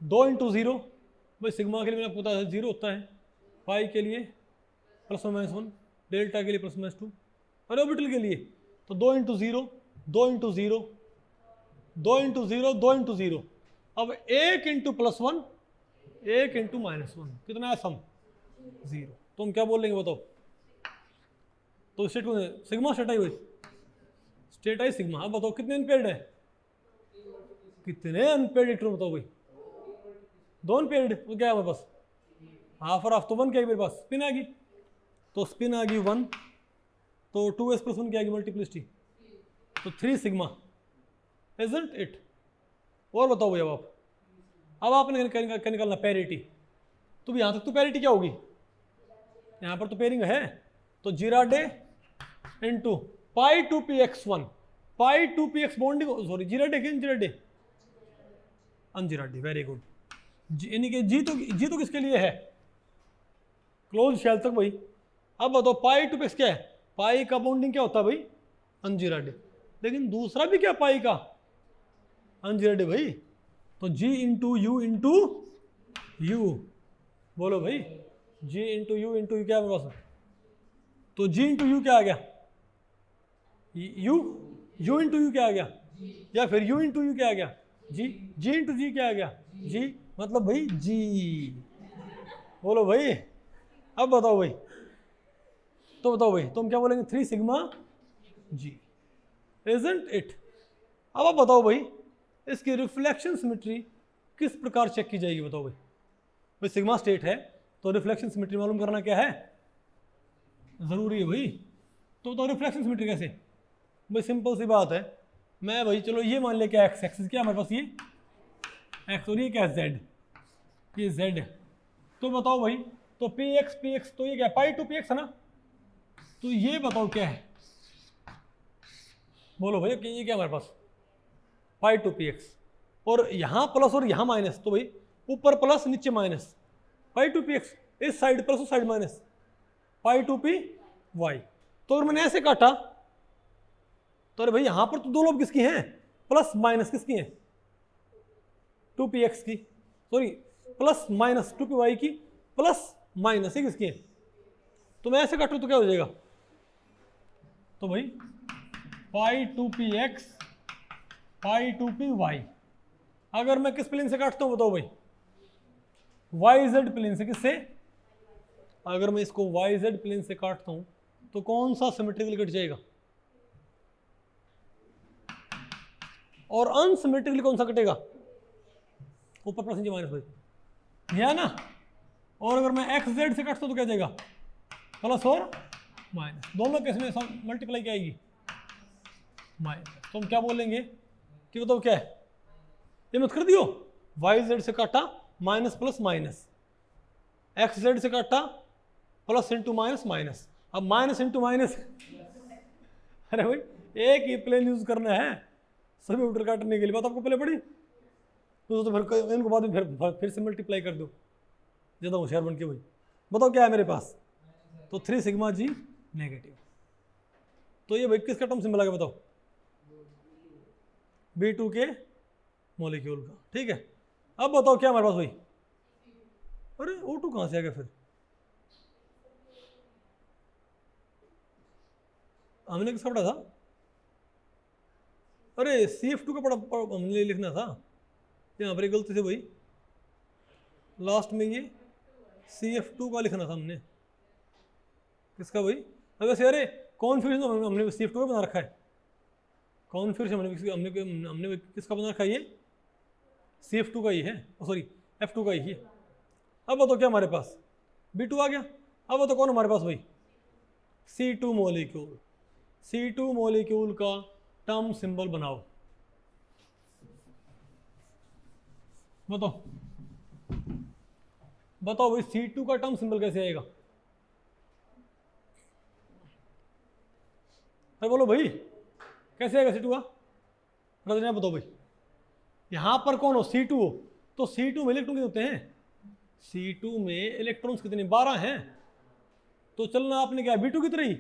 2 × 0 भाई, सिग्मा के लिए मैंने आपको पता है 0 होता है, पाई के लिए +1, डेल्टा के लिए +2, और ऑर्बिटल के लिए तो 2 × 0, 2 × 0, 2 × 0, 2 × 0। अब 1 × +1, 1 × -1, कितना है सम? 0। तो हम क्या बोल लेंगे बताओ? तो स्टेट सिग्मा स्टेट आई भाई, स्टेट आई सिग्मा। अब बताओ कितने अनपेयर्ड है? कितने अनपेयर्ड इलेक्ट्रॉन बताओ भाई? 2 अनपेयर्ड, वो क्या है हमारे पास? हाफ और हाफ, तो 1 क्या है मेरे पास? स्पिन आ गई, तो स्पिन आ गई 1, तो 2s+1 क्या आ गई मल्टीप्लिसिटी, तो 3 सिग्मा, इजंट इट? और बताओ भाई अब आपने निकालना पैरिटी। तो भी यहाँ तक तो पैरिटी क्या होगी? यहाँ पर तो पेयरिंग है, तो जीरा डे इनटू पाई 2px1, पाई 2px बॉन्डिंग, सॉरी जीरा डे जीरा डे अनजीरा डे, वेरी गुड। यानी कि जी तो किसके लिए है? क्लोज शेल तक भाई। अब बताओ पाई 2px क्या है? पाई का बॉन्डिंग क्या होता है भाई? अनजीरा डे। लेकिन दूसरा भी क्या पाई का? अनजीरा डे भाई। तो G × U बोलो भाई, G × U क्या है मेरे पास? तो G × U क्या आ गया? U × U क्या आ गया? या फिर U × U क्या आ गया? G × G क्या आ गया? G मतलब भाई G। बोलो भाई, अब बताओ भाई, तो बताओ भाई तुम क्या बोलेंगे? 3 सिग्मा G, इजंट इट? अब आप बताओ भाई इसकी रिफ्लेक्शन सिमेट्री किस प्रकार चेक की जाएगी? बताओ भाई सिग्मा स्टेट है तो रिफ्लेक्शन सिमेट्री मालूम करना क्या है? ज़रूरी है भाई। तो बताओ रिफ्लेक्शन सिमेट्री कैसे? भाई सिंपल सी बात है, मैं भाई चलो ये मान लिया कि एक्स एक्सिस क्या हमारे पास, ये एक्स, और ये क्या है? जेड, ये जेड है। तो बताओ भाई, तो पी एक्स तो ये क्या पाई 2px है ना? तो ये बताओ क्या है? बोलो भाई कि ये क्या हमारे पास? पाई 2px, और यहाँ प्लस और यहाँ माइनस, तो भाई ऊपर प्लस नीचे माइनस, पाई 2px, इस साइड प्लस उस साइड माइनस, पाई 2py। तो अगर मैंने ऐसे काटा तो अरे भाई यहां पर तो दो लोब किसकी हैं, प्लस माइनस किसकी हैं, 2px की, सॉरी प्लस माइनस 2py की, प्लस माइनस किसकी है। तो मैं ऐसे काटूं तो क्या हो जाएगा, तो भाई पाई 2px पाई 2py। अगर मैं किस प्लेन से काटता हूं बताओ भाई, yz प्लेन से। किससे, अगर मैं इसको yz प्लेन से काटता हूं तो कौन सा सिमेट्रिकली कट जाएगा, और अनसिमेट्रिकली कौन सा कटेगा, ऊपर प्लस नीचे माइनस भाई, है ना। और अगर मैं एक्स जेड से काटता हूं तो क्या जाएगा, प्लस और माइनस, दोनों केस में मल्टीप्लाई क्या आएगी, माइनस। तो हम क्या बोलेंगे कि बताओ क्या है, ये मत कर दियो, वाई जेड से काटा minus plus minus, x Z से काटा प्लस इंटू माइनस माइनस। अब माइनस इंटू माइनस, अरे भाई एक ही प्लेन यूज करना है सभी वेक्टर काटने के लिए, बात आपको पहले पड़ी तो फिर इनको बाद में फिर से मल्टीप्लाई कर दो, ज़्यादा होशियार बन के भाई। बताओ क्या है मेरे पास, तो 3 सिग्मा जी नेगेटिव। तो ये भाई किसका टर्म सिंबल आ गया बताओ, B2 के मॉलिक्यूल का, ठीक है। अब बताओ क्या हमारे पास भाई, अरे O2 कहाँ से आ गया फिर, हमने किसका पढ़ा था, अरे CF2 का पढ़ा हमने लिखना था, यहाँ पर गलती से भाई लास्ट में ये CF2 का लिखना था हमने, किसका भाई, अब वैसे अरे कॉन्फ्यूजन हमने CF2 का बना रखा है, कॉन्फ्यूजन हमने किसका बना रखा है, ये CF2 का ही है, सॉरी F2 का ही है। अब बताओ क्या हमारे पास B2 आ गया। अब बताओ कौन हमारे पास भाई, C2 मॉलिक्यूल, C2 मॉलिक्यूल का टर्म सिंबल बनाओ, बताओ बताओ भाई C2 का टर्म सिंबल कैसे आएगा, अरे बोलो भाई कैसे आएगा C2 का, रजना बताओ भाई। यहां पर कौन हो, C2 हो, तो C2 में इलेक्ट्रॉन कितने होते हैं, C2 में इलेक्ट्रॉन्स कितने, 12 हैं। तो चलना आपने क्या B2 की तरह ही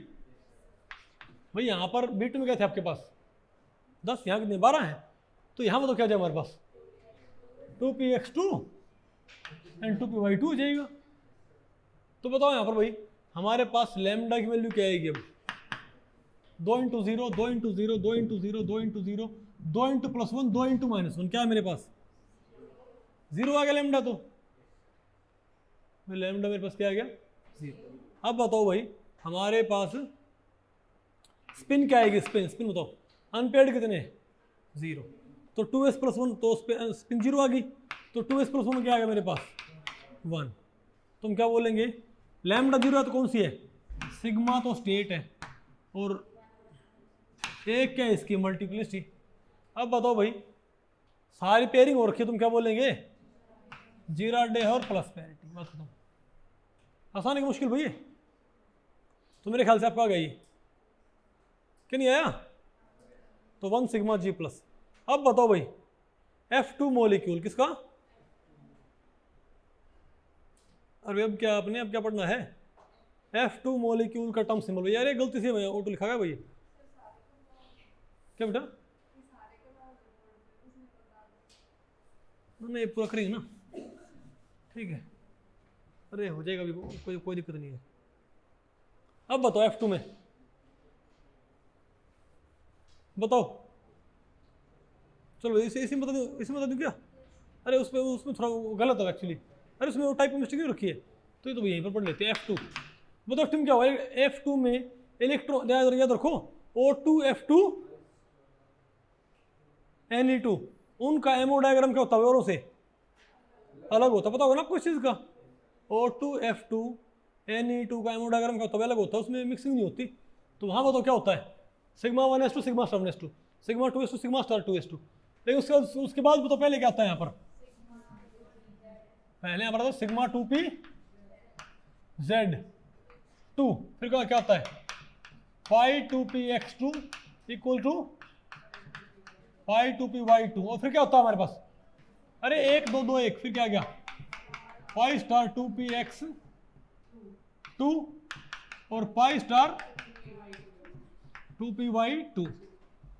भाई, यहां पर B2 में क्या थे आपके पास 10, यहाँ कितने 12 हैं। तो यहां पर तो क्या जाए हमारे पास 2px2 एंड 2py2 हो जाएगा। तो बताओ यहां पर भाई हमारे पास लैम्डा की वैल्यू क्या आएगी, अब 2 into 0 2 into 0 2 into 0 2 into 0 2 into plus 1 2 into minus 1, क्या है मेरे पास 0 आ गया लैम्डा। तो लैम्डा मेरे पास क्या आ गया 0। अब बताओ भाई हमारे पास स्पिन क्या आएगी, स्पिन बताओ, अनपेड कितने 0, तो 2s प्लस 1, तो स्पिन 0 आ गई, तो 2s प्लस 1 क्या आ गया मेरे पास 1। तो हम क्या बोलेंगे, लैम्डा 0 है तो कौन सी है, सिग्मा तो स्टेट है, और एक क्या है इसकी मल्टीप्लिसिटी। अब बताओ भाई सारी पेयरिंग हो रखी है, तुम क्या बोलेंगे जीरा डे और प्लस पैरिटी, बात खत्म। आसान है कि मुश्किल भाई है, तो मेरे ख्याल से आपको आ गई क्या, नहीं आया, तो 1 सिग्मा जी प्लस। अब बताओ भाई F2 मॉलिक्यूल किसका, अरे अब क्या आपने अब क्या पढ़ना है, F2 मॉलिक्यूल का टर्म सिंबल। भैया अरे गलती से भैया ऑटो लिखा गया भैया, क्या बेटा, नहीं पूरा करेंगे ना, ठीक है, अरे हो जाएगा अभी, कोई दिक्कत नहीं है। अब बताओ F2 में बताओ, चलो इसी में बता दूँ क्या, अरे उसमें थोड़ा गलत है एक्चुअली, अरे उसमें वो टाइप ऑफ मिस्टेक रखी है, तो ये तो यहीं पर पढ़ लेते हैं F2। बताओ F2 में क्या हुआ, F2 में इलेक्ट्रॉन याद रखो, O2 F2 Ne2, उनका एमओ डायग्राम क्या होता है औरों से अलग होता है, पता होगा ना आपको इस चीज़ का, O2 F2 Ne2 का एमओ डायग्राम क्या होता है अलग होता है, उसमें मिक्सिंग नहीं होती। तो वहाँ बताओ क्या होता है, sigma 1s2 sigma star 1s2 sigma 2s2 sigma star 2s2। लेकिन उसके बाद बताओ पहले क्या आता है यहाँ पर, पहले यहाँ पर सिग्मा 2p Z2, फिर क्या आता है पाई 2px2 equal to pi 2py2, और फिर क्या होता है हमारे पास, अरे 1 2 2 1, फिर क्या आ गया पाई स्टार 2px2 और पाई स्टार 2p/2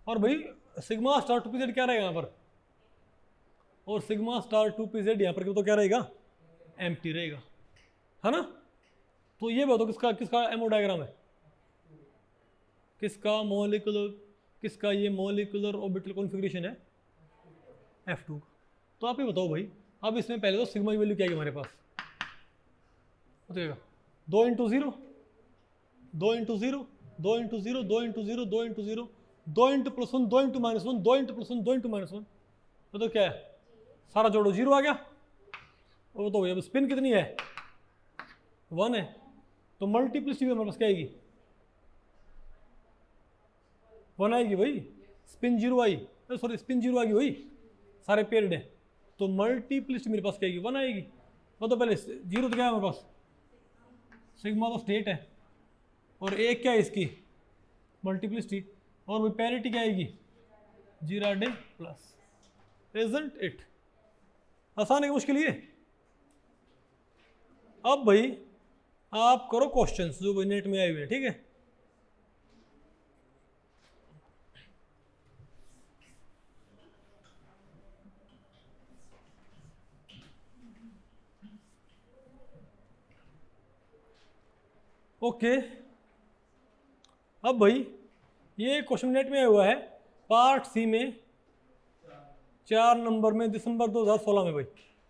और भाई सिग्मा स्टार 2pz क्या रहेगा यहाँ पर, और सिग्मा स्टार 2pz यहाँ पर तो क्या रहेगा, एम्प्टी रहेगा, है ना। तो ये बताओ किसका किसका एमओ डायग्राम है, किसका मॉलिक्यूलर, किसका ये मॉलिक्यूलर ऑर्बिटल कॉन्फ़िगरेशन है, F2 का। तो आप ये बताओ भाई, अब इसमें पहले तो सिग्मा की वैल्यू क्या है हमारे पास, बताइएगा 2 × 0 2 × 0 2 × 0 2 × 0 2 × 0 2 × +1 2 × -1 2 × +1 2 × -1, तो क्या है, सारा जोड़ो 0 आ गया। और तो अब स्पिन कितनी है, 1 है, तो मल्टीप्लिसिटी हमारे पास क्या आएगी, 1 आएगी भाई, स्पिन 0 आई, सॉरी स्पिन 0 आ गई भाई, सारे पेयर्ड है, तो मल्टीप्लिसिटी मेरे पास क्या आएगी, 1 आएगी। तो पहले 0 तो क्या है हमारे पास, सिग्मा तो स्टेट है, और एक क्या है इसकी मल्टीप्लिसिटी, और वो पैरिटी क्या आएगी, जीराडे प्लस, इजंट इट। आसान है कि मुश्किल ये। अब भाई आप करो क्वेश्चंस जो भाई नेट में आए हुए हैं, ठीक है। ओके अब भाई ये क्वेश्चन नेट में आया हुआ है पार्ट सी में 4 नंबर में दिसंबर 2016 में भाई,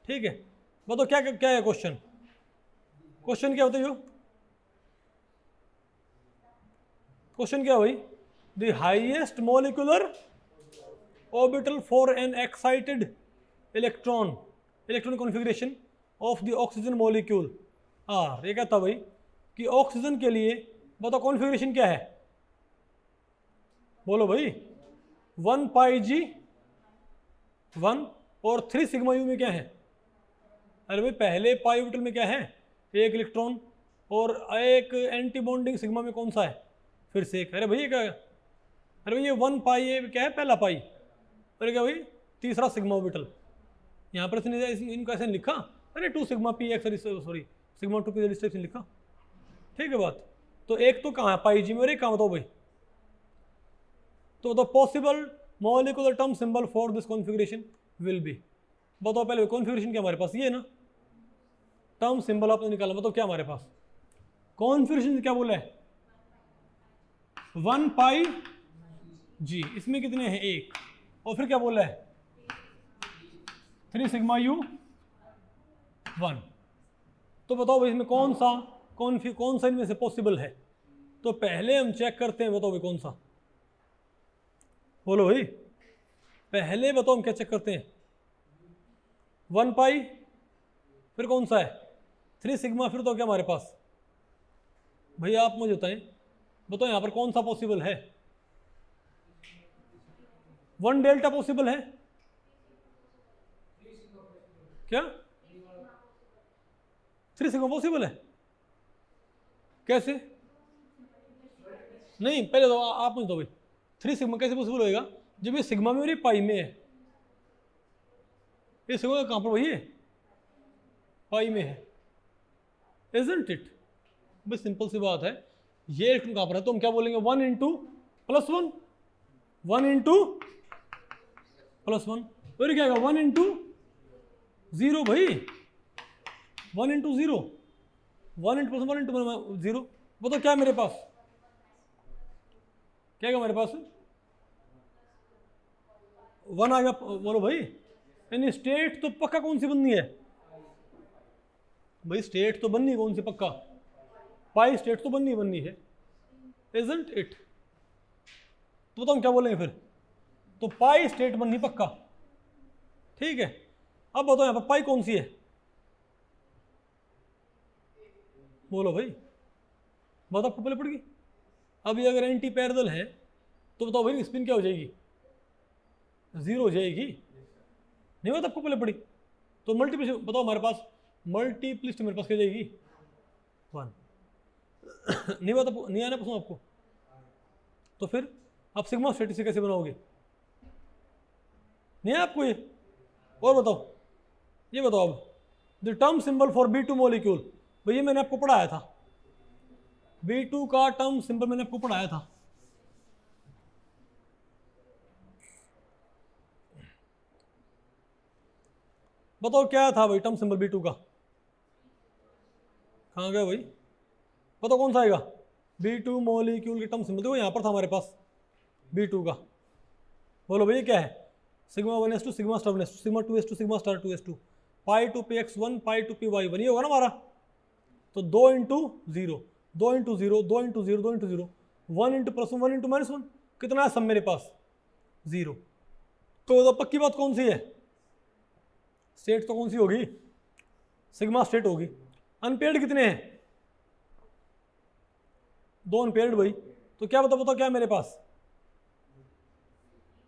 ठीक है। बताओ क्या क्या है क्वेश्चन, क्वेश्चन क्या होता है, क्वेश्चन क्या भाई, the highest molecular orbital for an excited electron configuration of the oxygen molecule are. ये कहता भाई कि ऑक्सीजन के लिए बताओ कॉन्फ़िगरेशन क्या है, बोलो भाई 1πg 1 और 3 सिग्मा यू में क्या है, अरे भाई पहले पाई ऑर्बिटल में क्या है, एक इलेक्ट्रॉन, और एक एंटी बॉन्डिंग सिग्मा में कौन सा है, फिर से एक, अरे भैया क्या, अरे भैया 1π ये क्या है, पहला पाई, अरे क्या भाई तीसरा सिग्मा ऑर्बिटल, यहाँ पर इनको ऐसे लिखा, अरे 2 sigma P x, sorry sigma 2 P इस टाइप से लिखा, ठीक है बात। तो एक तो कहाँ है पाई जी में, और एक कहाँ बताओ भाई, तो the possible molecular term symbol for this configuration will be, बताओ पहले कॉन्फ़िगरेशन क्या हमारे पास, ये ना टर्म सिंबल आपने निकाला, बताओ क्या हमारे पास कॉन्फ़िगरेशन क्या बोला है, 1πg, इसमें कितने हैं, एक, और फिर क्या बोला है 3 सिग्मा यू 1। तो बताओ भाई इसमें कौन सा इनमें से पॉसिबल है, तो पहले हम चेक करते हैं, बताओ भाई कौन सा, बोलो भाई पहले बताओ हम क्या चेक करते हैं, 1π, फिर कौन सा है 3 सिग्मा, फिर तो क्या हमारे पास, भैया आप मुझे बताएं, बताओ यहाँ पर कौन सा पॉसिबल है, 1 डेल्टा पॉसिबल है क्या, 3 सिग्मा पॉसिबल है, कैसे, नहीं पहले तो आप मुझे दो भाई 3 सिग्मा कैसे पॉसिबल होएगा, जब ये सिग्मा में और ये पाई में है, ये सिग्मा कहाँ पर वही है, पाई में है, इजंट इट। बस सिंपल सी बात है, ये इलेक्ट्रॉन कहाँ पर है, तो हम क्या बोलेंगे 1 × +1 1 × +1, और क्या आएगा 1 × 0 भाई, 1 × 0 1 × +1 1 × 0, बताओ क्या है मेरे पास, क्या है हमारे पास 1 आ गया, बोलो भाई, यानी स्टेट तो पक्का कौन सी बननी है भाई, स्टेट तो बननी कौन सी पक्का, पाई स्टेट तो बननी है, इजंट इट। तो बताओ हम क्या बोलेंगे फिर, तो पाई स्टेट बननी पक्का, ठीक है। अब बताओ यहाँ पर पाई कौन सी है, बोलो भाई, बात आपको पहले पड़ेगी। अभी अगर एंटी पैरेलल है तो बताओ भाई स्पिन क्या हो जाएगी, 0 हो जाएगी, नहीं बात आपको पहले पड़ी, तो मल्टीप्लिसिटी बताओ हमारे पास, मल्टीप्लिसिटी मेरे पास क्या जाएगी 1 नहीं बात नहीं आना पसंद आपको, तो फिर आप सिग्मा स्टेटिक से कैसे बनाओगे, नहीं है आपको ये, और बताओ ये बताओ अब, the term symbol for B2 molecule, भैया मैंने आपको पढ़ाया था, B2 का टर्म सिंबल मैंने आपको पढ़ाया था, बताओ क्या था भाई टर्म सिंबल B2 का, कहाँ गया भाई, बताओ कौन सा आएगा, B2 मॉलिक्यूल के टर्म सिंबल, देखो यहाँ पर था हमारे पास B2 का, बोलो भाई क्या है, sigma 1s2 sigma star 1s2 sigma 2s2 sigma star 2s2 pi two P X 1 pi two P Y 1, ये होगा ना हमारा। तो 2 into 0 2 into 0 2 into 0 2 into 0 1 into plus 1 into minus 1, कितना है सब मेरे पास 0। तो पक्की बात कौन सी है, स्टेट तो कौन सी होगी, सिग्मा स्टेट होगी। अनपेयर्ड कितने हैं, 2 अनपेयर्ड भाई, तो क्या बताओ क्या है मेरे पास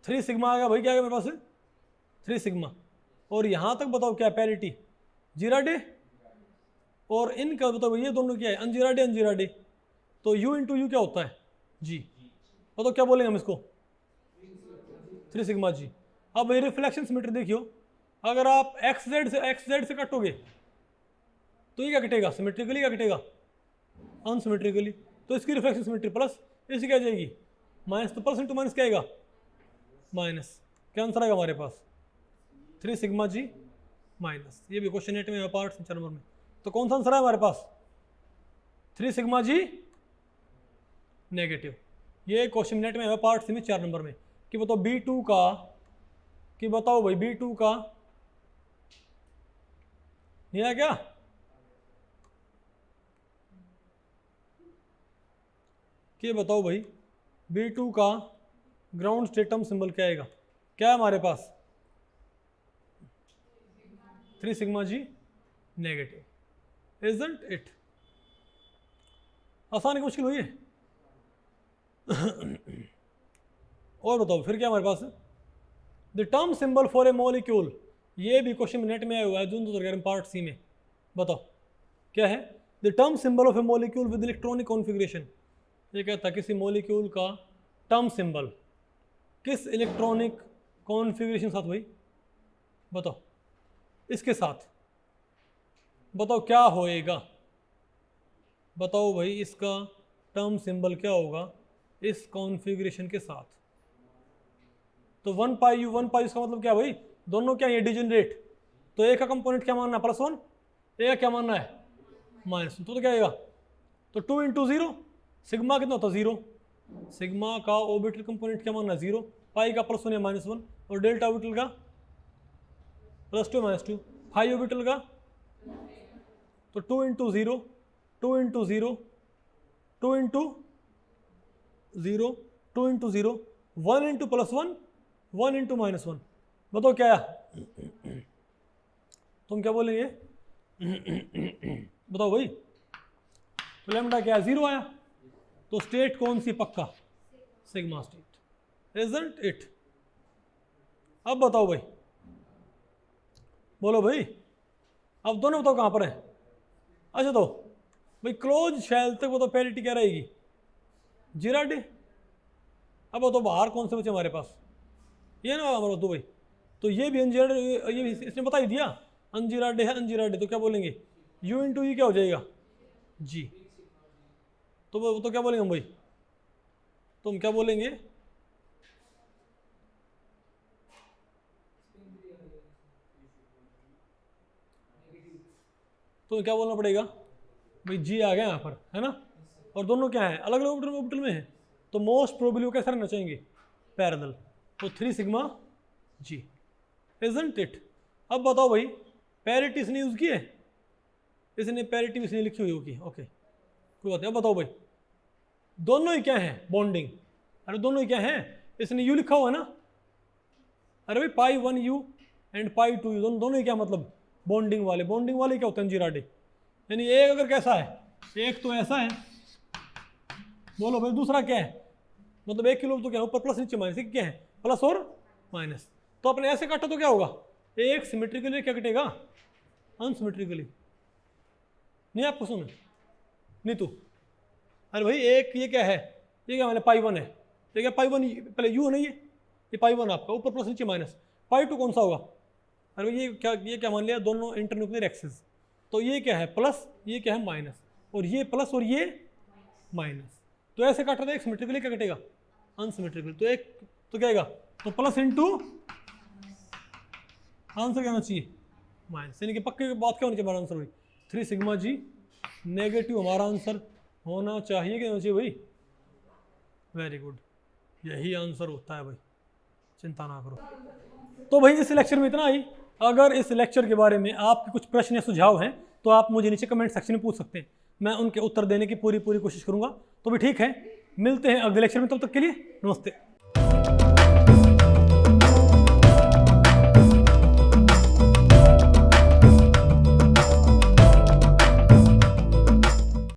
3 सिग्मा आ गया भाई, क्या आ गया मेरे पास 3 सिग्मा। और यहाँ तक बताओ क्या पैरिटी, जीरा डे, और इनका बताओ ये दोनों क्या है, अनजीरा डे अनजीरा डे, तो u इंटू यू क्या होता है जी, बताओ क्या बोलेंगे हम इसको 3 सिग्मा जी। अब ये रिफ्लेक्शन सिमेट्री देखियो, अगर आप एक्स जेड से कटोगे तो ये क्या कटेगा, सिमेट्रिकली क्या कटेगा, अनसिमेट्रिकली, तो इसकी रिफ्लेक्शन सिमेट्री प्लस, इसकी क्या जाएगी माइनस, तो प्लस इंटू माइनस क्या आएगा माइनस, क्या आंसर आएगा हमारे पास 3 सिग्मा जी माइनस। ये भी क्वेश्चन 8 में पार्ट 4 नंबर में, तो कौन सा आंसर है हमारे पास 3 सिग्मा जी नेगेटिव। ये क्वेश्चन 8 में है पार्ट सी में 4 नंबर में, कि बताओ B2 का, कि बताओ भाई B2 का नहीं है क्या, कि बताओ भाई B2 का ग्राउंड स्टेट टर्म सिंबल क्या आएगा, क्या है हमारे पास 3 sigma G negative, isn't it. आसान की मुश्किल हुई है और बताओ फिर क्या हमारे पास है, the term symbol for a molecule, ये भी क्वेश्चन नेट में आया हुआ है जून 2011 पार्ट सी में, बताओ क्या है, the term symbol of A molecule with electronic configuration. ये कहता है किसी मॉलिक्यूल का टर्म सिंबल किस इलेक्ट्रॉनिक कॉन्फ़िगरेशन साथ भाई, बताओ इसके साथ, बताओ क्या होएगा, बताओ भाई इसका टर्म सिंबल क्या होगा इस कॉन्फ़िगरेशन के साथ। तो 1 पाई यू 1 पाई इसका मतलब क्या भाई, दोनों क्या है डिजनरेट, तो एक का कंपोनेंट क्या मानना है +1, एक का क्या मानना है -1, तो क्या आएगा, तो 2 इंटू 0 सिग्मा कितना होता है 0, सिग्मा का ऑर्बिटल कंपोनेंट क्या मानना है 0, पाई का +1 या -1, और डेल्टा ऑर्बिटल का +2 -2, फाई ऑर्बिटल का तो 2 into 0 2 into 0 2 into 0 2 into 0 1 into +1 1 into -1, बताओ क्या आया, तुम क्या बोलेंगे बताओ भाई, तो लैम्डा क्या है 0 आया, तो स्टेट कौन सी पक्का सिग्मा स्टेट, इजंट इट। अब बताओ भाई, बोलो भाई, अब दोनों बताओ कहाँ पर है, अच्छा तो भाई क्लोज शेल तक वो तो पैरिटी क्या रहेगी जीरा डे। अब वो तो बाहर कौन से बचे हमारे पास, ये ना हमारा तो भाई, तो ये भी अनजीरा, ये भी इसने बता ही दिया अनजीरा डे है अनजीरा डे, तो क्या बोलेंगे u इंटू ई क्या हो जाएगा जी, तो वो तो क्या बोलेंगे हम भाई, तो हम क्या बोलेंगे, तो क्या बोलना पड़ेगा भाई जी आ गया यहाँ पर है ना, और दोनों क्या है अलग अलग ऑर्बिटल में है, तो मोस्ट प्रोबेबली वो कैसे रहना चाहेंगे पैरेलल, तो 3 सिग्मा जी, इजंट इट। अब बताओ भाई पैरिटी इसने यूज़ की है, इसने पैरिटी इसने लिखी हुई होगी, ओके कोई बात नहीं। अब बताओ भाई दोनों ही क्या हैं बॉन्डिंग, अरे दोनों ही क्या हैं, इसने यू लिखा हुआ है ना, अरे भाई पाई 1 यू एंड पाई 2 यू, दोनों ही क्या मतलब बॉन्डिंग वाले, बॉन्डिंग वाले क्या होते हैं जीरा डे, यानी एक अगर कैसा है, एक तो ऐसा है, बोलो भाई दूसरा क्या है, मतलब 1 किलो तो क्या ऊपर प्लस नीचे माइनस, क्या है प्लस और माइनस, तो अपने ऐसे काटा तो क्या होगा, एक सिमेट्रिकली क्या कटेगा अनसिमेट्रिकली, नहीं आपको सुन नहीं तू, अरे भाई एक ये क्या है, ये क्या मैंने पाई 1 है, ये क्या पाई 1 पहले यू नहीं है, ये पाई 1 आपका ऊपर प्लस नीचे माइनस, पाई 2 कौन सा होगा, अरे ये क्या मान लिया दोनों इंटरन्यूक्लियर एक्सिस, तो ये क्या है प्लस ये क्या है माइनस, और ये प्लस और ये माइनस, तो ऐसे काटा था एक सिमेट्रिकली क्या कटेगा अनसिमेट्रिकली, तो एक तो क्या आएगा, तो प्लस इंटू आंसर क्या आना चाहिए माइनस, यानी कि पक्की बात क्या होनी चाहिए हमारा आंसर भाई, 3 सिग्मा जी नेगेटिव हमारा आंसर होना चाहिए कि होना चाहिए भाई। वेरी गुड, यही आंसर होता है भाई, चिंता ना करो। तो भाई इस लेक्चर में इतना ही। अगर इस लेक्चर के बारे में आपके कुछ प्रश्न या सुझाव हैं तो आप मुझे नीचे कमेंट सेक्शन में पूछ सकते हैं, मैं उनके उत्तर देने की पूरी कोशिश करूंगा। तो भी ठीक है, मिलते हैं अगले लेक्चर में, तब तक के लिए नमस्ते।